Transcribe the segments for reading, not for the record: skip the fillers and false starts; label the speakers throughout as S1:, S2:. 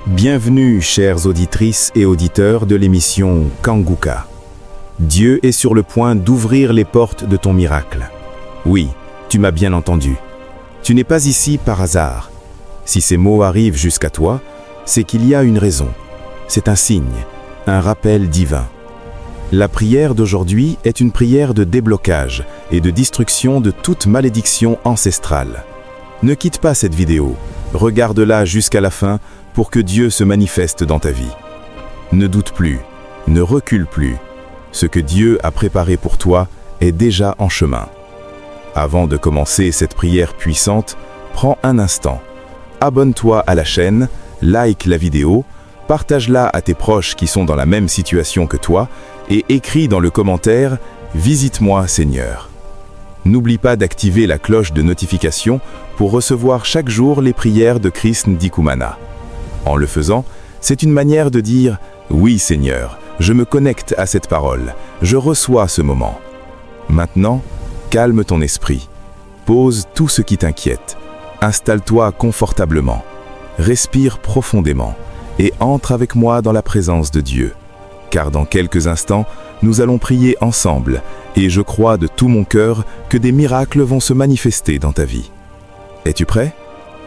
S1: Bienvenue, chères auditrices et auditeurs de l'émission Kanguka. Dieu est sur le point d'ouvrir les portes de ton miracle. Oui, tu m'as bien entendu. Tu n'es pas ici par hasard. Si ces mots arrivent jusqu'à toi, c'est qu'il y a une raison. C'est un signe, un rappel divin. La prière d'aujourd'hui est une prière de déblocage et de destruction de toute malédiction ancestrale. Ne quitte pas cette vidéo, regarde-la jusqu'à la fin pour que Dieu se manifeste dans ta vie. Ne doute plus, ne recule plus. Ce que Dieu a préparé pour toi est déjà en chemin. Avant de commencer cette prière puissante, prends un instant. Abonne-toi à la chaîne, like la vidéo, partage-la à tes proches qui sont dans la même situation que toi et écris dans le commentaire « Visite-moi Seigneur ». N'oublie pas d'activer la cloche de notification pour recevoir chaque jour les prières de Christ Ndikumana. En le faisant, c'est une manière de dire « Oui Seigneur, je me connecte à cette parole, je reçois ce moment ». Maintenant, calme ton esprit, pose tout ce qui t'inquiète, installe-toi confortablement, respire profondément et entre avec moi dans la présence de Dieu. Car dans quelques instants, nous allons prier ensemble et je crois de tout mon cœur que des miracles vont se manifester dans ta vie. Es-tu prêt?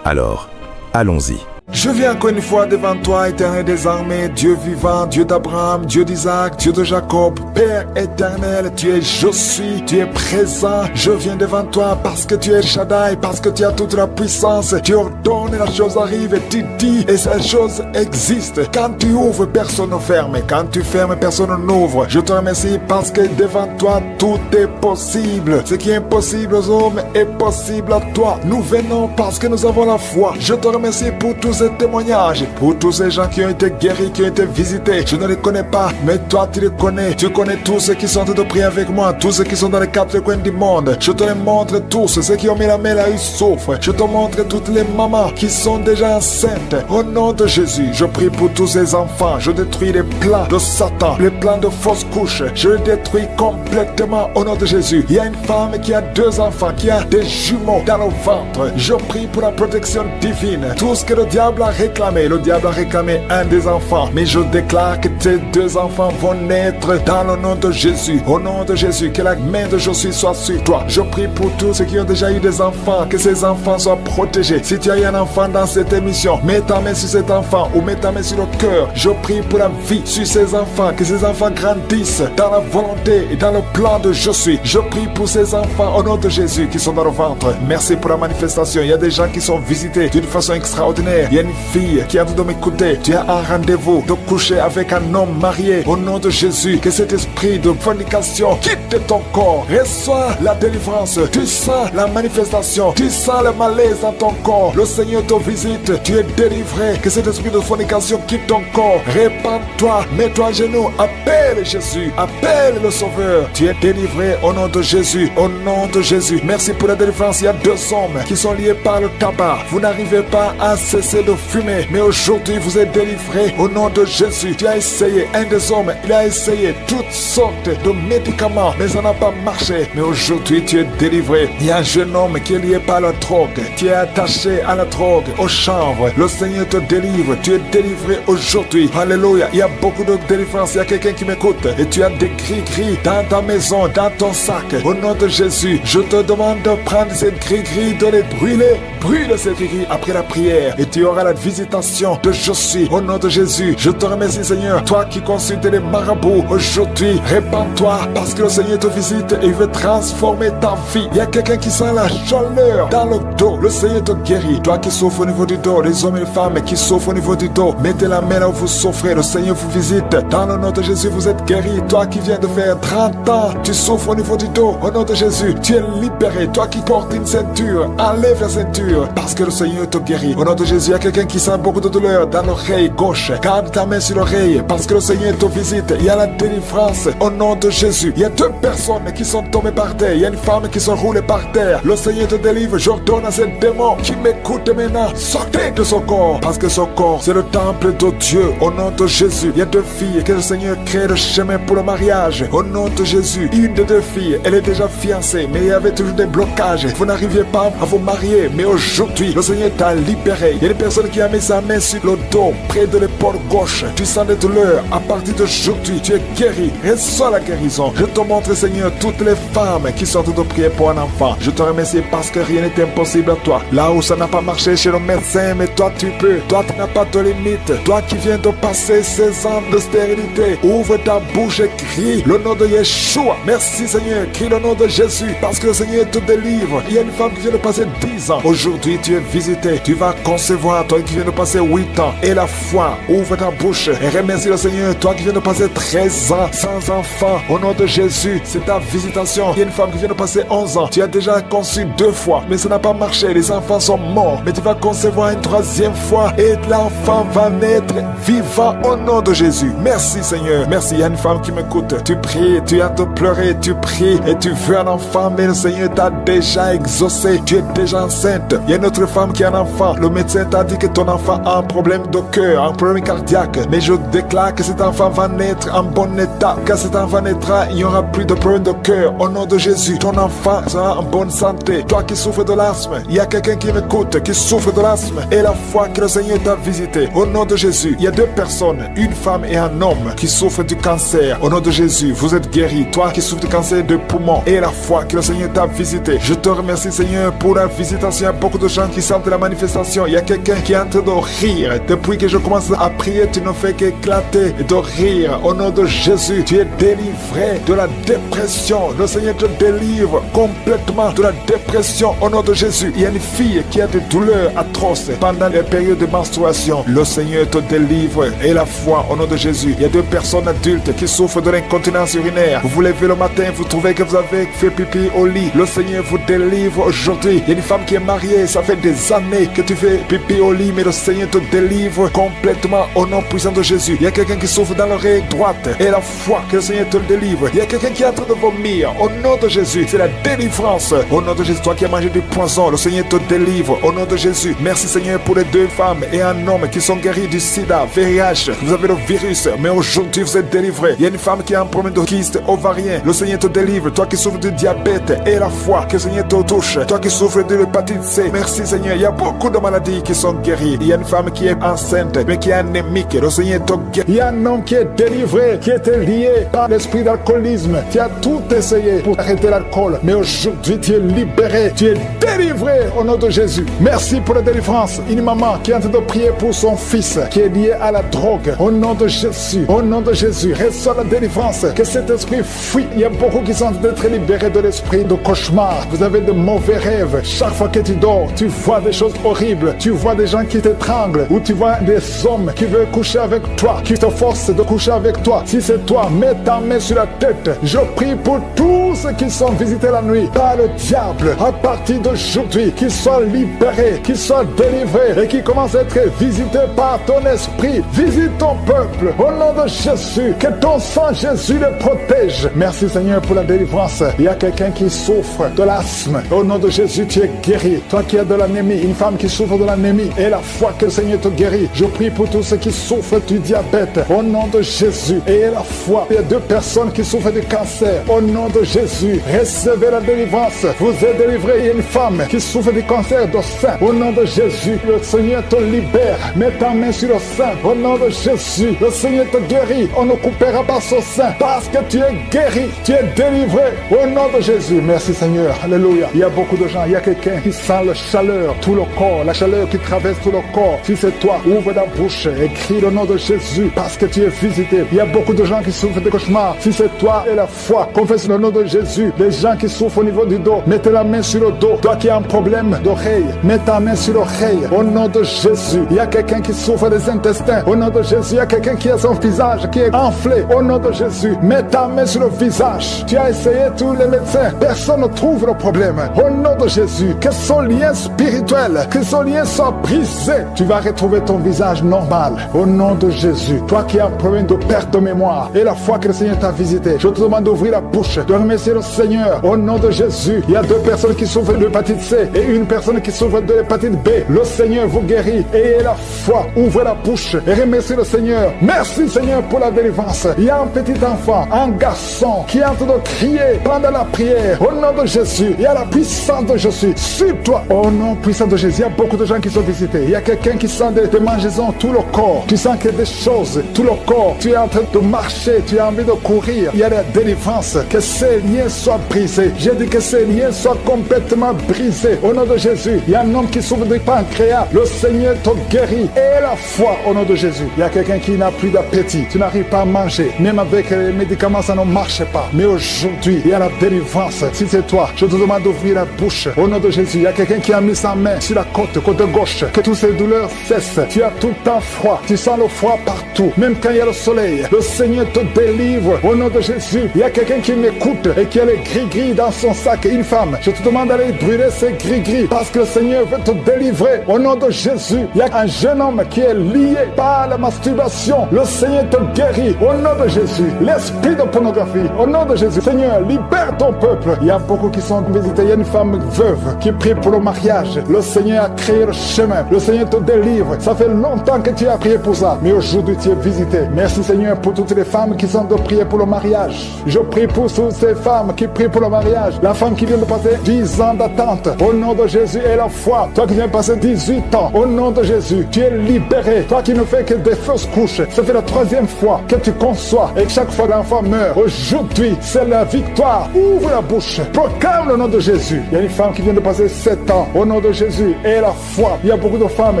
S1: Alors, allons-y.
S2: Je viens encore une fois devant toi, éternel des armées, Dieu vivant, Dieu d'Abraham, Dieu d'Isaac, Dieu de Jacob, Père éternel, tu es je suis, tu es présent. Je viens devant toi parce que tu es Shaddai, parce que tu as toute la puissance. Tu ordonnes, la chose arrive et tu dis, et cette chose existe. Quand tu ouvres, personne ne ferme. Quand tu fermes, personne n'ouvre. Je te remercie parce que devant toi, tout est possible. Ce qui est impossible aux hommes est possible à toi. Nous venons parce que nous avons la foi. Je te remercie pour tous ces témoignages, pour tous ces gens qui ont été guéris, qui ont été visités. Je ne les connais pas, mais toi tu les connais. Tu connais tous ceux qui sont en train de prier avec moi, tous ceux qui sont dans les quatre coins du monde. Je te les montre tous, ceux qui ont mis la main là, ils souffrent. Je te montre toutes les mamans qui sont déjà enceintes. Au nom de Jésus, je prie pour tous ces enfants. Je détruis les plans de Satan, les plans de fausses couches. Je les détruis complètement au nom de Jésus. Il y a une femme qui a 2 enfants, qui a des jumeaux dans le ventre. Je prie pour la protection divine. Tout ce que le diable a réclamé, le diable a réclamé un des enfants, mais je déclare que tes 2 enfants vont naître dans le nom de Jésus. Au nom de Jésus, que la main de Jésus soit sur toi. Je prie pour tous ceux qui ont déjà eu des enfants, que ces enfants soient protégés. Si tu as eu un enfant dans cette émission, mets ta main sur cet enfant ou mets ta main sur le cœur. Je prie pour la vie sur ces enfants, que ces enfants grandissent dans la volonté et dans le plan de je suis. Je prie pour ces enfants au nom de Jésus qui sont dans le ventre. Merci pour la manifestation. Il y a des gens qui sont visités d'une façon extraordinaire. Il y a une fille qui a envie de m'écouter. Tu as un rendez-vous de coucher avec un homme marié. Au nom de Jésus, que cet esprit de fornication quitte ton corps. Reçois la délivrance. Tu sens la manifestation. Tu sens le malaise dans ton corps. Le Seigneur te visite. Tu es délivré. Que cet esprit de fornication quitte ton corps. Répands-toi. Mets-toi à genoux. Appelle Jésus. Appelle le Sauveur. Tu es délivré au nom de Jésus. Au nom de Jésus. Merci pour la délivrance. Il y a 2 hommes qui sont liés par le tabac. Vous n'arrivez pas à cesser de fumer, mais aujourd'hui vous êtes délivré au nom de Jésus. Tu as essayé, un des hommes, il a essayé toutes sortes de médicaments, mais ça n'a pas marché. Mais aujourd'hui tu es délivré. Il y a un jeune homme qui est lié par la drogue. Tu es attaché à la drogue, au chanvre. Le Seigneur te délivre. Tu es délivré aujourd'hui. Alléluia. Il y a beaucoup de délivrance. Il y a quelqu'un qui m'écoute et tu as des gris-gris dans ta maison, dans ton sac. Au nom de Jésus, je te demande de prendre ces gris-gris, de les brûler. Brûle ces gris-gris après la prière et tu auras la visitation de je suis. Au nom de Jésus, je te remercie Seigneur. Toi qui consultes les marabouts aujourd'hui, répands-toi parce que le Seigneur te visite et il veut transformer ta vie. Il y a quelqu'un qui sent la chaleur dans le dos. Le Seigneur te guérit. Toi qui souffres au niveau du dos, les hommes et les femmes qui souffrent au niveau du dos, mettez la main là où vous souffrez. Le Seigneur vous visite. Dans le nom de Jésus, vous êtes guéri. Toi qui viens de faire 30 ans, tu souffres au niveau du dos. Au nom de Jésus, tu es libéré. Toi qui portes une ceinture, enlève la ceinture parce que le Seigneur te guérit. Au nom de Jésus, il y a quelqu'un qui sent beaucoup de douleur dans l'oreille gauche. Garde ta main sur l'oreille parce que le Seigneur te visite. Il y a la délivrance au nom de Jésus. Il y a 2 personnes qui sont tombées par terre. Il y a une femme qui se roule par terre. Le Seigneur te délivre. J'ordonne à ces démons qui m'écoutent maintenant, sortez de son corps parce que son corps c'est le temple de Dieu. Au nom de Jésus, il y a 2 filles que le Seigneur crée le chemin pour le mariage. Au nom de Jésus, une des 2 filles, elle est déjà fiancée, mais il y avait toujours des blocages. Vous n'arriviez pas à vous marier, mais aujourd'hui, le Seigneur t'a libéré. Il y a des personne qui a mis sa main sur le dos, près de l'épaule gauche, tu sens des douleurs. À partir d'aujourd'hui, tu es guéri. Reçois la guérison. Je te montre, Seigneur, toutes les femmes qui sont de prier pour un enfant. Je te remercie parce que rien n'est impossible à toi. Là où ça n'a pas marché chez le médecin, mais toi tu peux. Toi tu n'as pas de limite. Toi qui viens de passer 16 ans de stérilité, ouvre ta bouche et crie le nom de Yeshua. Merci Seigneur, crie le nom de Jésus parce que le Seigneur te délivre. Il y a une femme qui vient de passer 10 ans. Aujourd'hui tu es visité. Tu vas concevoir, toi qui viens de passer 8 ans. Et la foi, ouvre ta bouche et remercie le Seigneur. Toi qui viens de passer 13 ans sans enfant, au nom de Jésus, c'est ta visitation. Il y a une femme qui vient de passer 11 ans. Tu as déjà conçu 2 fois, mais ça n'a pas marché. Les enfants sont morts. Mais tu vas concevoir une 3e fois et l'enfant va naître vivant au nom de Jésus. Merci Seigneur. Merci. Il y a une femme qui m'écoute. Tu pries, tu as de pleurer, tu pries et tu veux un enfant, mais le Seigneur t'a déjà exaucé. Tu es déjà enceinte. Il y a une autre femme qui a un enfant. Le médecin t'a dit que ton enfant a un problème de cœur, un problème cardiaque. Mais je déclare que cet enfant va naître en bon état. Quand cet enfant naîtra, il n'y aura plus de problème de cœur. Au nom de Jésus, ton enfant sera en bonne santé. Toi qui souffres de l'asthme, il y a quelqu'un qui m'écoute, qui souffre de l'asthme. Et la foi que le Seigneur t'a visité. Au nom de Jésus, il y a 2 personnes, une femme et un homme, qui souffrent du cancer. Au nom de Jésus, vous êtes guéris. Toi qui souffres du cancer de poumon. Et la foi que le Seigneur t'a visité. Je te remercie Seigneur pour la visitation. Il y a beaucoup de gens qui sentent la manifestation. Il y a quelqu'un qui est en train de rire. Depuis que je commence à prier, tu ne fais qu'éclater de rire. Au nom de Jésus, tu es délivré de la dépression. Le Seigneur te délivre complètement de la dépression au nom de Jésus. Il y a une fille qui a des douleurs atroces pendant les périodes de menstruation. Le Seigneur te délivre et la foi au nom de Jésus. Il y a 2 personnes adultes qui souffrent de l'incontinence urinaire. Vous vous levez le matin, vous trouvez que vous avez fait pipi au lit. Le Seigneur vous délivre aujourd'hui. Il y a une femme qui est mariée, ça fait des années que tu fais pipi au lit, mais le Seigneur te délivre complètement au nom puissant de Jésus. Il y a quelqu'un qui souffre dans l'oreille droite et la foi que le Seigneur te délivre. Il y a quelqu'un qui est en train de vomir au nom de Jésus. C'est la délivrance au nom de Jésus. Toi qui as mangé du poison, le Seigneur te délivre au nom de Jésus. Merci Seigneur pour les 2 femmes et un homme qui sont guéris du sida, VIH. Vous avez le virus, mais aujourd'hui vous êtes délivrés. Il y a une femme qui a un problème de kyste ovarien. Le Seigneur te délivre. Toi qui souffres du diabète et la foi que le Seigneur te touche. Toi qui souffres de l'hépatite C. Merci Seigneur. Il y a beaucoup de maladies qui sont guéries. Il y a une femme qui est enceinte, mais qui est anémique. Le Seigneur te guérit. Il y a un homme qui est délivré, qui était lié par l'esprit d'alcoolisme, qui a tout essayé pour arrêter l'alcool. Mais aujourd'hui, tu es libéré, tu es délivré au nom de Jésus. Merci pour la délivrance. Une maman qui est en train de prier pour son fils qui est lié à la drogue. Au nom de Jésus, au nom de Jésus, reçois la délivrance. Que cet esprit fuit. Il y a beaucoup qui sont en train d'être libérés de l'esprit de cauchemar. Vous avez de mauvais rêves. Chaque fois que tu dors, tu vois des choses horribles. Tu vois des gens qui t'étranglent ou tu vois des hommes qui veulent coucher avec toi, qui te forcent de coucher avec toi. Si c'est toi, mets ta main sur la tête. Je prie pour tous ceux qui sont visités la nuit par le diable. À partir d'aujourd'hui, qu'ils soient libérés, qu'ils soient délivrés et qu'ils commencent à être visités par ton esprit. Visite ton peuple au nom de Jésus. Que ton sang Jésus les protège. Merci Seigneur pour la délivrance. Il y a quelqu'un qui souffre de l'asthme. Au nom de Jésus, tu es guéri. Toi qui as de l'anémie, une femme qui souffre de l'anémie et la foi que le Seigneur te guérit. Je prie pour tous ceux qui souffrent du diabète. Au nom de Jésus. Et la foi. Il y a 2 personnes qui souffrent du cancer. Au nom de Jésus. Recevez la délivrance. Vous êtes délivrés. Il y a une femme qui souffre du cancer du sein. Au nom de Jésus. Le Seigneur te libère. Mets ta main sur le sein. Au nom de Jésus. Le Seigneur te guérit. On ne coupera pas son sein. Parce que tu es guéri. Tu es délivré. Au nom de Jésus. Merci Seigneur. Alléluia. Il y a beaucoup de gens. Il y a quelqu'un qui sent la chaleur, tout le corps. La chaleur qui traverse tout le corps. Si c'est toi, ouvre ta bouche et crie le nom de Jésus. Parce que tu es visité. Il y a beaucoup de gens qui souffrent de cauchemars. Si c'est toi et la foi, confesse le nom de Jésus. Les gens qui souffrent au niveau du dos, mettez la main sur le dos. Toi qui as un problème d'oreille, mets ta main sur l'oreille. Au nom de Jésus. Il y a quelqu'un qui souffre des intestins. Au nom de Jésus. Il y a quelqu'un qui a son visage qui est enflé. Au nom de Jésus. Mets ta main sur le visage. Tu as essayé tous les médecins. Personne ne trouve le problème. Au nom de Jésus. Que son lien spirituel, que son lien soit brisé. Tu vas retrouver ton visage normal. Au nom de Jésus. Toi qui as un problème de perte de mémoire et la foi que le Seigneur t'a visité, je te demande d'ouvrir la bouche, de remercier remercier le Seigneur. Au nom de Jésus, il y a 2 personnes qui souffrent de l'hépatite C et une personne qui souffre de l'hépatite B. Le Seigneur vous guérit. Ayez la foi. Ouvrez la bouche et remerciez le Seigneur. Merci Seigneur pour la délivrance. Il y a un petit enfant, un garçon qui est en train de crier pendant la prière. Au nom de Jésus, il y a la puissance de Jésus sur toi. Au nom puissant de Jésus, il y a beaucoup de gens qui sont visités. Il y a quelqu'un qui sent des mangeaisons tout le corps. Tu sens qu'il y a des choses tout le corps. Tu es en train de marcher, tu as envie de courir. Il y a la délivrance. Que ces liens soient brisés. J'ai dit que ces liens soient complètement brisés. Au nom de Jésus, il y a un homme qui souffre de pancréas. Le Seigneur te guérit. Et la foi au nom de Jésus. Il y a quelqu'un qui n'a plus d'appétit. Tu n'arrives pas à manger. Même avec les médicaments, ça ne marche pas. Mais aujourd'hui, il y a la délivrance. Si c'est toi, je te demande d'ouvrir la bouche. Au nom de Jésus, il y a quelqu'un qui a mis sa main sur la côte gauche. Que toutes ces douleurs cessent. Tu as tout le temps froid. Tu sens le froid partout. Même quand il y a le soleil. Le Seigneur te délivre. Au nom de Jésus, il y a quelqu'un qui m'écoute et qui a les gris-gris dans son sac. Une femme, je te demande d'aller brûler ces gris-gris parce que le Seigneur veut te délivrer. Au nom de Jésus, il y a un jeune homme qui est lié par la masturbation. Le Seigneur te guérit. Au nom de Jésus, l'esprit de pornographie. Au nom de Jésus, Seigneur, libère ton peuple. Il y a beaucoup qui sont visités. Il y a une femme veuve qui prie pour le mariage. Le Seigneur a créé le chemin. Le Seigneur te délivre. Ça fait longtemps que tu as prié pour ça. Mais aujourd'hui, tu es visité. Merci Seigneur pour toutes les femmes qui sont de prier pour le mariage. Je prie pour toutes ces femmes qui prient pour le mariage. La femme qui vient de passer 10 ans d'attente. Au nom de Jésus et la foi. Toi qui viens de passer 18 ans. Au nom de Jésus, tu es libéré. Toi qui ne fais que des fausses couches. Ça fait la 3e fois que tu conçois. Et chaque fois l'enfant meurt. Aujourd'hui, c'est la victoire. Ouvre la bouche. Proclame le nom de Jésus. Il y a une femme qui vient de passer 7 ans. Au nom de Jésus et la foi. Il y a beaucoup de femmes.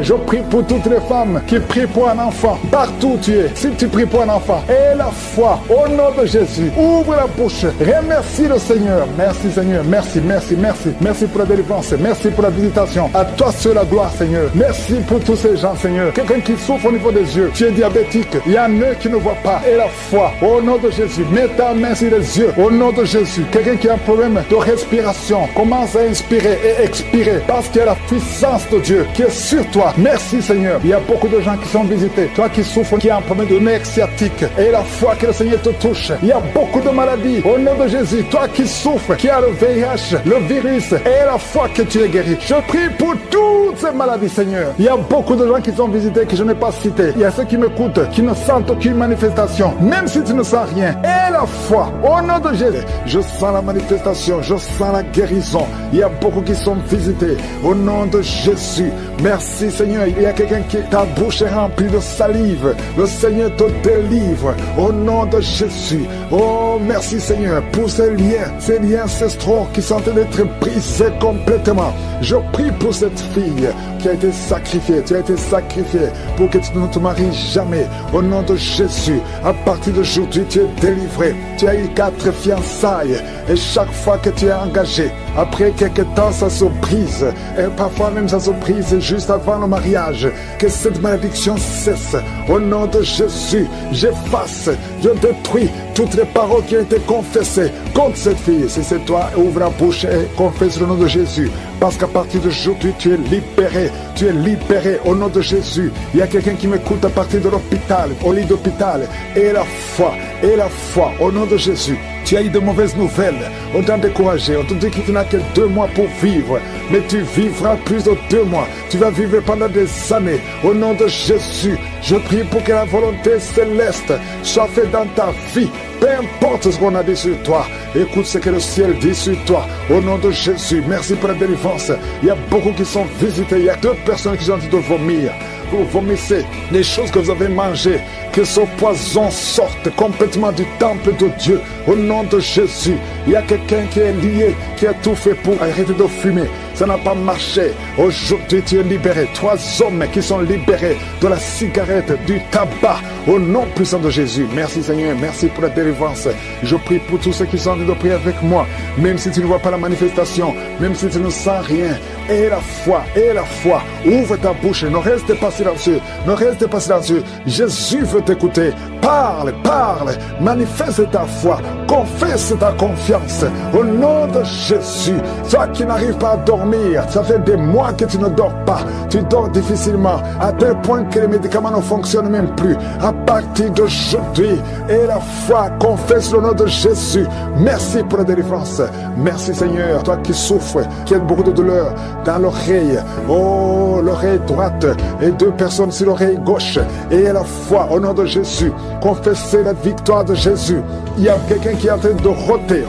S2: Je prie pour toutes les femmes qui prient pour un enfant. Partout où tu es. Si tu pries pour un enfant. Et la foi. Au nom de Jésus. Ouvre la bouche. Remercie le Seigneur. Merci Seigneur. Merci, merci, merci. Merci pour la délivrance. Merci pour la visitation. À toi seul la gloire Seigneur. Merci pour tous ces gens Seigneur. Quelqu'un qui souffre au niveau des yeux. Tu es diabétique. Il y a un œil qui ne voit pas. Et la foi. Au nom de Jésus. Mets ta main sur les yeux. Au nom de Jésus. Quelqu'un qui a un problème de respiration. Commence à inspirer et expirer. Parce qu'il y a la puissance de Dieu qui est sur toi. Merci Seigneur. Il y a beaucoup de gens qui sont visités. Toi qui souffres, qui a un problème de nerf sciatique. Et la foi que le Seigneur te touche. Il y a beaucoup de maladies. Au nom de Jésus. Toi qui souffres, qui a le VIH, le virus. Et la foi que tu es guéri. Je prie pour toutes ces maladies Seigneur. Il y a beaucoup de gens qui sont visités que je n'ai pas cités. Il y a ceux qui m'écoutent, qui ne sentent aucune manifestation. Même si tu ne sens rien. Et la foi. Au nom de Jésus. Je sens la manifestation. Je sens la guérison. Il y a beaucoup qui sont visités. Au nom de Jésus. Merci Seigneur. Il y a quelqu'un qui, ta bouche est remplie de salive. Le Seigneur te délivre. Au nom de Jésus. Oh, merci Seigneur pour ces liens ancestraux qui sont en train d'être brisés complètement. Je prie pour cette fille qui a été sacrifiée. Tu as été sacrifié pour que tu ne te maries jamais. Au nom de Jésus. À partir d'aujourd'hui, tu es délivré. Tu as eu 4 fiançailles. Et chaque fois que tu es engagé, après quelques temps, ça se brise. Et parfois même, ça se brise juste avant le mariage. Que cette malédiction cesse. Au nom de Jésus, j'efface, je détruis toutes les paroles qui ont été confessées contre cette fille. Si c'est toi, ouvre la bouche et confesse le nom de Jésus. Parce qu'à partir d'aujourd'hui, tu es libéré. Tu es libéré au nom de Jésus. Il y a quelqu'un qui m'écoute à partir de l'hôpital, au lit d'hôpital. Et la foi, au nom de Jésus. Tu as eu de mauvaises nouvelles. On t'a découragé. On te dit que tu n'as que 2 mois pour vivre. Mais tu vivras plus de 2 mois. Tu vas vivre pendant des années. Au nom de Jésus, je prie pour que la volonté céleste soit faite dans ta vie. Peu importe ce qu'on a dit sur toi. Écoute ce que le ciel dit sur toi. Au nom de Jésus, merci pour la délivrance. Il y a beaucoup qui sont visités. Il y a 2 personnes qui sont en train de vomir. Vous vomissez les choses que vous avez mangées. Que ce poison sorte complètement du temple de Dieu. Au nom de Jésus, il y a quelqu'un qui est lié, qui a tout fait pour arrêter de fumer. Ça n'a pas marché. Aujourd'hui, tu es libéré. 3 hommes qui sont libérés de la cigarette, du tabac. Au nom puissant de Jésus. Merci Seigneur. Merci pour la délivrance. Je prie pour tous ceux qui sont en train de prier avec moi. Même si tu ne vois pas la manifestation, même si tu ne sens rien. Et la foi. Ouvre ta bouche. Ne reste pas silencieux. Ne reste pas silencieux. Jésus veut t'écouter. Parle, manifeste ta foi, confesse ta confiance. Au nom de Jésus, toi qui n'arrives pas à dormir, ça fait des mois que tu ne dors pas, tu dors difficilement, à tel point que les médicaments ne fonctionnent même plus. À partir d'aujourd'hui, et la foi, confesse le nom de Jésus. Merci pour la délivrance. Merci Seigneur, toi qui souffres, qui as beaucoup de douleur dans l'oreille, oh, l'oreille droite et 2 personnes sur l'oreille gauche. Et la foi, au nom de Jésus, confessez la victoire de Jésus. Il y a quelqu'un qui est en train de roter.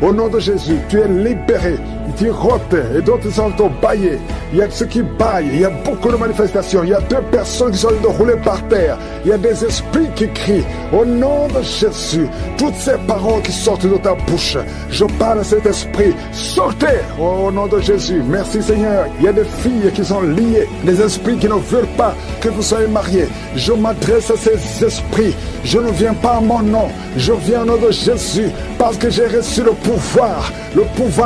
S2: Au nom de Jésus, tu es libéré. Tu rotes et d'autres sont baillés. Il y a ceux qui baillent. Il y a beaucoup de manifestations. Il y a 2 personnes qui sont en train de rouler par terre. Il y a des esprits qui crient. Au nom de Jésus, toutes ces paroles qui sortent de ta bouche, je parle à cet esprit. Sortez au nom de Jésus. Merci Seigneur. Il y a des filles qui sont liées. Des esprits qui ne veulent pas que vous soyez mariés. Je m'adresse à ces esprits. Je ne viens pas en mon nom. Je viens au nom de Jésus parce que j'ai reçu le pouvoir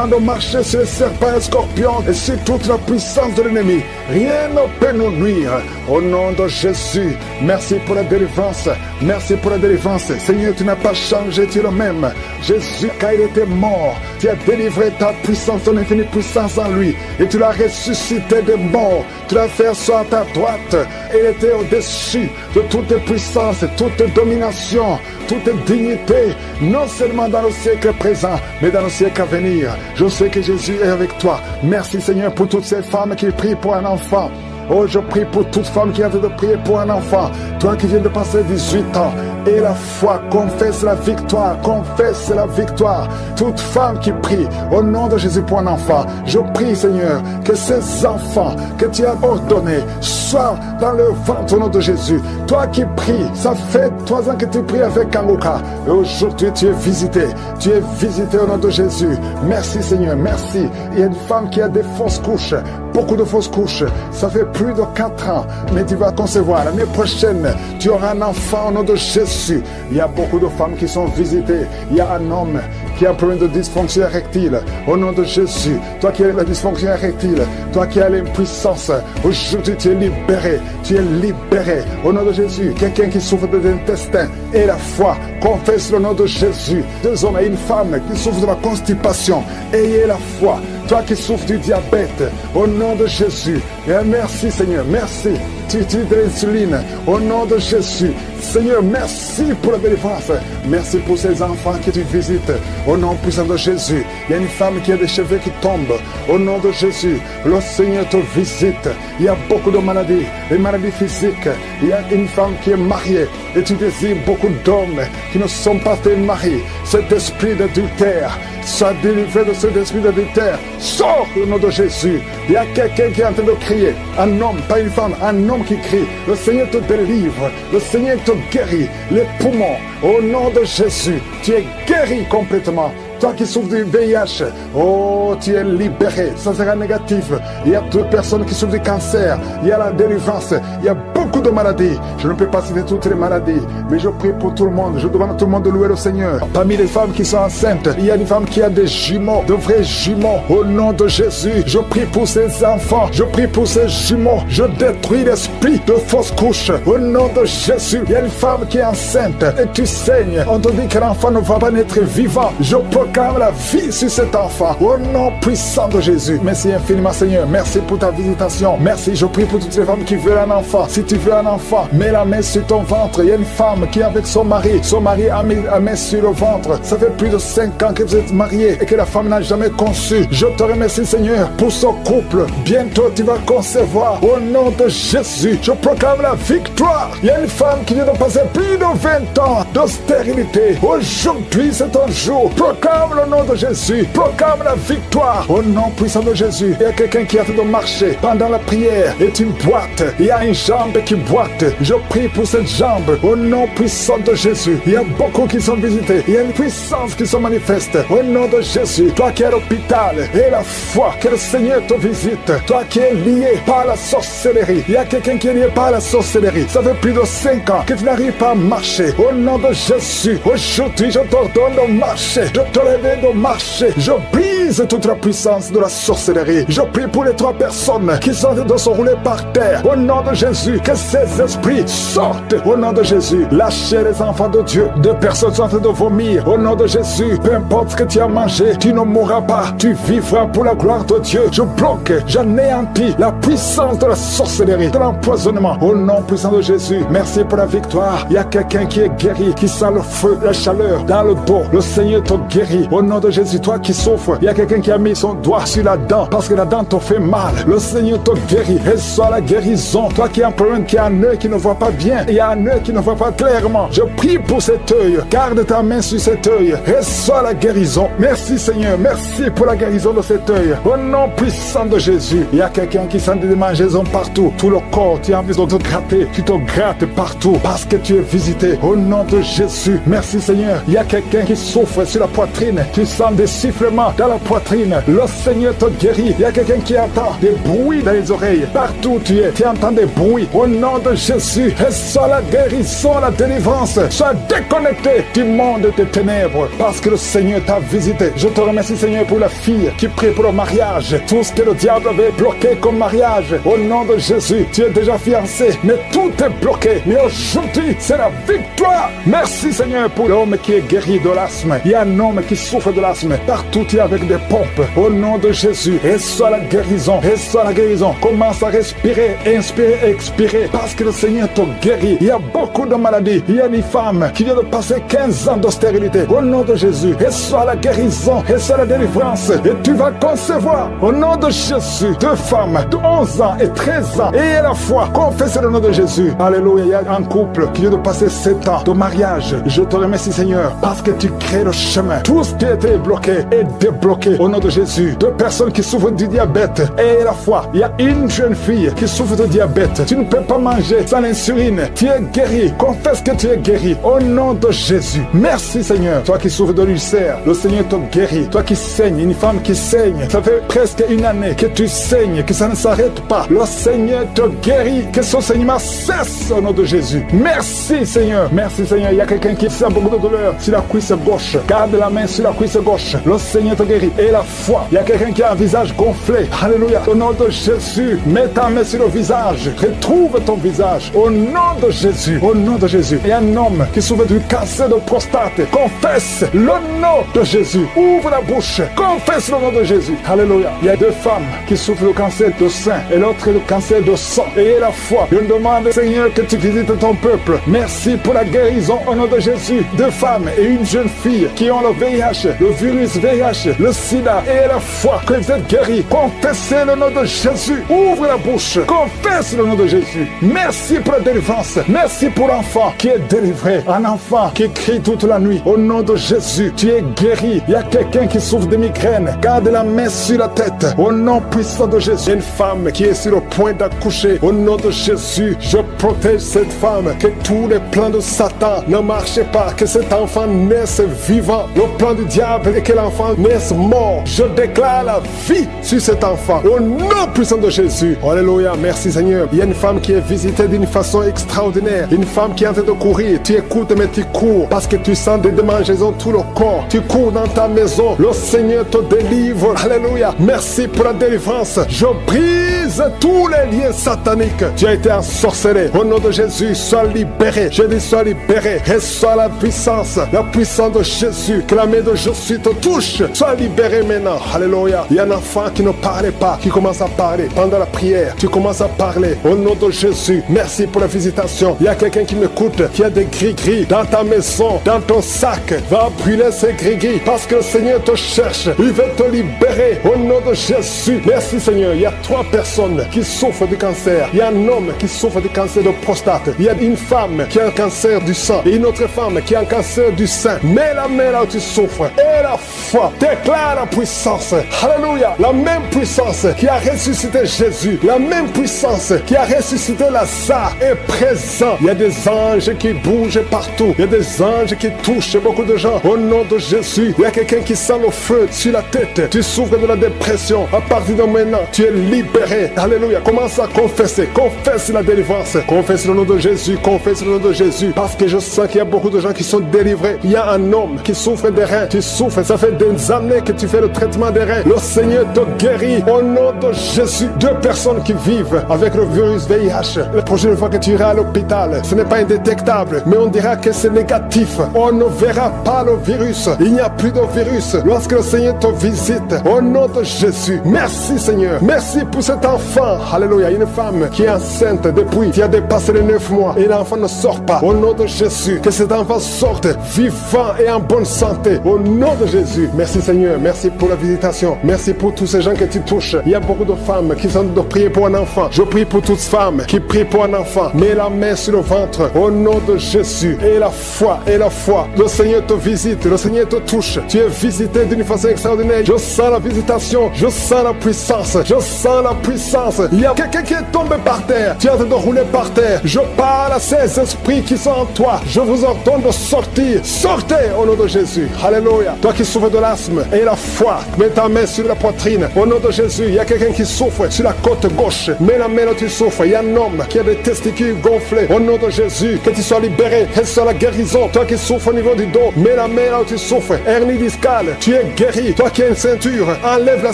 S2: de marcher sur les serpents et scorpions et sur toute la puissance de l'ennemi. Rien ne peut nous nuire. Au nom de Jésus, merci pour la délivrance. Merci pour la délivrance. Seigneur, tu n'as pas changé, tu es le même. Jésus, quand il était mort, tu as délivré ta puissance, ton infinie puissance en lui. Et tu l'as ressuscité des morts. Tu l'as fait asseoir à ta droite. Et il était au-dessus de toute puissance, toute domination, toute dignité, non seulement dans le siècle présent, mais dans le siècle à venir. Je sais que Jésus est avec toi. Merci Seigneur pour toutes ces femmes qui prient pour un enfant. Oh, je prie pour toute femme qui a de prier pour un enfant. Toi qui viens de passer 18 ans. Et la foi, confesse la victoire. Confesse la victoire. Toute femme qui prie au nom de Jésus pour un enfant. Je prie Seigneur que ces enfants que tu as ordonnés soient dans le ventre au nom de Jésus. Toi qui pries, ça fait 3 ans que tu pries avec Kanguka. Et aujourd'hui tu es visité. Tu es visité au nom de Jésus. Merci Seigneur, merci. Il y a une femme qui a des fausses couches. Beaucoup de fausses couches. Ça fait plus de 4 ans, mais tu vas concevoir. L'année prochaine, tu auras un enfant au nom de Jésus. Il y a beaucoup de femmes qui sont visitées. Il y a un homme qui a un problème de dysfonction érectile. Au nom de Jésus, toi qui as la dysfonction érectile, toi qui as l'impuissance, aujourd'hui tu es libéré. Tu es libéré. Au nom de Jésus, quelqu'un qui souffre de l'intestin et la foi, confesse le nom de Jésus. 2 hommes et une femme qui souffrent de la constipation, ayez la foi. Toi qui souffres du diabète, au nom de Jésus, et merci Seigneur, merci. Tu utilises de l'insuline, au nom de Jésus. Seigneur, merci pour la délivrance. Merci pour ces enfants que tu visites, au nom puissant de Jésus. Il y a une femme qui a des cheveux qui tombent, au nom de Jésus. Le Seigneur te visite. Il y a beaucoup de maladies, des maladies physiques. Il y a une femme qui est mariée et tu désires beaucoup d'hommes qui ne sont pas tes maris. Cet esprit d'adultère, sois délivré de cet esprit d'adultère. Sors au nom de Jésus. Il y a quelqu'un qui est en train de crier. Un homme, pas une femme, un homme qui crie. Le Seigneur te délivre. Le Seigneur te guérit. Les poumons, au nom de Jésus, tu es guéri complètement. Toi qui souffres du VIH, oh, tu es libéré. Ça sera négatif. Il y a 2 personnes qui souffrent du cancer. Il y a la délivrance. Il y a beaucoup de maladies. Je ne peux pas citer toutes les maladies, mais je prie pour tout le monde. Je demande à tout le monde de louer le Seigneur. Parmi les femmes qui sont enceintes, il y a une femme qui a des jumeaux, de vrais jumeaux. Au nom de Jésus, je prie pour ces enfants. Je prie pour ces jumeaux. Je détruis l'esprit de fausse couche. Au nom de Jésus, il y a une femme qui est enceinte et tu saignes. On te dit que l'enfant ne va pas naître vivant. Je proclame la vie sur cet enfant. Au nom puissant de Jésus. Merci infiniment Seigneur. Merci pour ta visitation. Merci. Je prie pour toutes les femmes qui veulent un enfant. Si tu veux un enfant, mets la main sur ton ventre. Il y a une femme qui est avec son mari. Son mari a mis la main sur le ventre. Ça fait plus de 5 ans que vous êtes mariés et que la femme n'a jamais conçu. Je te remercie Seigneur pour ce couple. Bientôt tu vas concevoir. Au nom de Jésus, je proclame la victoire. Il y a une femme qui vient de passer plus de 20 ans de stérilité. Aujourd'hui c'est ton jour. Proclame le nom de Jésus. Proclame la victoire. Au nom puissant de Jésus. Il y a quelqu'un qui a fait de marcher pendant la prière. Et tu boites. Il y a une jambe qui boite. Je prie pour cette jambe. Au nom puissant de Jésus. Il y a beaucoup qui sont visités. Il y a une puissance qui se manifeste. Au nom de Jésus. Toi qui es à l'hôpital. Et la foi que le Seigneur te visite. Toi qui es lié par la sorcellerie. Il y a quelqu'un qui est lié par la sorcellerie. Ça fait plus de 5 ans que tu n'arrives pas à marcher. Au nom de Jésus. Aujourd'hui je t'ordonne de marcher. De te lever, de marcher. Je brise brise toute la puissance de la sorcellerie. Je prie pour les 3 personnes qui sont de se rouler par terre. Au nom de Jésus, que ces esprits sortent. Au nom de Jésus, lâchez les enfants de Dieu. 2 personnes sont en train de vomir. Au nom de Jésus, peu importe ce que tu as mangé, tu ne mourras pas. Tu vivras pour la gloire de Dieu. Je bloque, j'anéantis la puissance de la sorcellerie, de l'empoisonnement. Au nom puissant de Jésus, merci pour la victoire. Il y a quelqu'un qui est guéri, qui sent le feu, la chaleur dans le dos. Le Seigneur te guérit. Au nom de Jésus, toi qui souffres, il y a quelqu'un qui a mis son doigt sur la dent parce que la dent te fait mal. Le Seigneur te guérit. Reçois la guérison. Toi qui as un problème, qui a un œil qui ne voit pas bien, il y a un œil qui ne voit pas clairement. Je prie pour cet œil. Garde ta main sur cet œil. Reçois la guérison. Merci Seigneur. Merci pour la guérison de cet œil. Au nom puissant de Jésus, il y a quelqu'un qui sent des démangeaisons partout. Tout le corps, tu as envie de te gratter. Tu te grattes partout parce que tu es visité. Au nom de Jésus, merci Seigneur. Il y a quelqu'un qui souffre sur la poitrine. Tu sens des sifflements dans la poitrine. Le Seigneur te guérit. Il y a quelqu'un qui entend des bruits dans les oreilles. Partout où tu es, tu entends des bruits. Au nom de Jésus, reçois la guérison, la délivrance. Sois déconnecté du monde des ténèbres parce que le Seigneur t'a visité. Je te remercie Seigneur pour la fille qui prie pour le mariage. Tout ce que le diable avait bloqué comme mariage. Au nom de Jésus, tu es déjà fiancé, mais tout est bloqué. Mais aujourd'hui, c'est la victoire. Merci Seigneur pour l'homme qui est guéri de l'asthme. Il y a un homme qui souffre de l'asthme. Partout, tu es avec des pompes. Au nom de Jésus, reçois la guérison. Reçois la guérison. Commence à respirer, inspirer, expirer. Parce que le Seigneur te guérit. Il y a beaucoup de maladies. Il y a des femmes qui viennent de passer 15 ans d'austérité. Au nom de Jésus, reçois la guérison. Reçois la délivrance. Et tu vas concevoir. Au nom de Jésus, 2 femmes de 11 ans et 13 ans. Et à la fois, confesse le nom de Jésus. Alléluia. Il y a un couple qui vient de passer 7 ans de mariage. Je te remercie Seigneur parce que tu crées le chemin. Tout ce qui était bloqué est débloqué au nom de Jésus. 2 personnes qui souffrent du diabète. Et à la fois, il y a une jeune fille qui souffre de diabète. Tu ne peux pas manger sans l'insuline. Tu es guéri. Confesse que tu es guéri au nom de Jésus. Merci Seigneur. Toi qui souffres de l'ulcère, le Seigneur te guérit. Toi qui saignes, une femme qui saigne, ça fait presque 1 année que tu saignes, que ça ne s'arrête pas. Le Seigneur te guérit. Que son saignement cesse au nom de Jésus. Merci Seigneur. Merci Seigneur. Il y a quelqu'un qui sent beaucoup de douleur sur la cuisse gauche. Garde la main sur la cuisse gauche. Le Seigneur te guérit. Et la foi. Il y a quelqu'un qui a un visage gonflé. Alléluia. Au nom de Jésus, mets ta main sur le visage. Retrouve ton visage. Au nom de Jésus. Au nom de Jésus. Il y a un homme qui souffre du cancer de prostate. Confesse le nom de Jésus. Ouvre la bouche. Confesse le nom de Jésus. Alléluia. Il y a 2 femmes qui souffrent du cancer de sein et l'autre le cancer de sang. Et la foi. Je demande, Seigneur, que tu visites ton peuple. Merci pour la guérison au nom de Jésus. 2 femmes et une jeune fille qui ont le VIH, le virus VIH, le sida. Et la foi que vous êtes guéris. Confessez le nom de Jésus. Ouvre la bouche. Confesse le nom de Jésus. Merci pour la délivrance. Merci pour l'enfant qui est délivré. Un enfant qui crie toute la nuit. Au nom de Jésus, tu es guéri. Il y a quelqu'un qui souffre de migraine. Garde la main sur la tête. Au nom puissant de Jésus. Une femme qui est sur le point d'accoucher. Au nom de Jésus, je protège cette femme. Que tous les plans de Satan ne marchent pas. Que cet enfant naisse vivant. Le plan du diable est que l'enfant naisse mort. Je déclare la vie sur cet enfant. Au nom puissant de Jésus. Alléluia. Merci Seigneur. Il y a une femme qui est visitée d'une façon extraordinaire. Une femme qui est en train de courir. Tu écoutes mais tu cours. Parce que tu sens des démangeaisons tout le corps. Tu cours dans ta maison. Le Seigneur te délivre. Alléluia. Merci pour la délivrance. Je brise tous les liens sataniques. Tu as été ensorcelé. Au nom de Jésus, sois libéré. Je dis sois libéré. Reçois la puissance de Jésus. Que la main de Jésus te touche. Sois libéré maintenant. Alléluia. Il y a un enfant qui ne parlait pas, qui commence à parler. Pendant la prière, tu commences à parler. Au nom de Jésus, merci pour la visitation. Il y a quelqu'un qui m'écoute, qui a des gris-gris dans ta maison, dans ton sac. Va brûler ces gris-gris parce que le Seigneur te cherche. Il veut te libérer. Au nom de Jésus. Merci Seigneur. Il y a 3 personnes qui souffrent du cancer. Il y a un homme qui souffre du cancer de prostate. Il y a une femme qui a un cancer du sang. Et une autre femme qui a un cancer du sein. Mets la main là où tu souffres. Et la foi. Déclare la puissance. Alléluia. La même puissance qui a ressuscité Jésus. La même puissance qui a ressuscité Lazare est présent. Il y a des anges qui bougent partout. Il y a des anges qui touchent beaucoup de gens. Au nom de Jésus. Il y a quelqu'un qui sent le feu sur la tête. Tu souffres de la dépression. À partir de maintenant, tu es libéré. Alléluia. Commence à confesser. Confesse la délivrance. Confesse le nom de Jésus. Confesse le nom de Jésus. Parce que je sens qu'il y a beaucoup de gens qui sont délivrés. Il y a un homme qui souffre des reins. Tu souffres. Ça fait des années que tu tu fais le traitement des reins, le Seigneur te guérit. Au nom de Jésus, 2 personnes qui vivent avec le virus VIH, la prochaine fois que tu iras à l'hôpital, ce n'est pas indétectable, mais on dira que c'est négatif. On ne verra pas le virus. Il n'y a plus de virus lorsque le Seigneur te visite. Au nom de Jésus, merci Seigneur. Merci pour cet enfant. Alléluia. Une femme qui est enceinte depuis, qui a dépassé les 9 mois et l'enfant ne sort pas. Au nom de Jésus, que cet enfant sorte vivant et en bonne santé. Au nom de Jésus. Merci Seigneur. Merci pour la visitation. Merci pour tous ces gens que tu touches. Il y a beaucoup de femmes qui sont de prier pour un enfant. Je prie pour toutes femmes qui prient pour un enfant. Mets la main sur le ventre. Au nom de Jésus. Et la foi. Et la foi. Le Seigneur te visite. Le Seigneur te touche. Tu es visité d'une façon extraordinaire. Je sens la visitation. Je sens la puissance. Je sens la puissance. Il y a quelqu'un qui est tombé par terre. Tu es en train de rouler par terre. Je parle à ces esprits qui sont en toi. Je vous ordonne de sortir. Sortez au nom de Jésus. Alléluia. Toi qui souffres de l'asthme et la foi, mets ta main sur la poitrine. Au nom de Jésus, il y a quelqu'un qui souffre sur la côte gauche. Mets la main là où tu souffres. Il y a un homme qui a des testicules gonflés. Au nom de Jésus, que tu sois libéré. Que ce soit la guérison. Toi qui souffres au niveau du dos, mets la main là où tu souffres. Hernie discale, tu es guéri. Toi qui as une ceinture, enlève la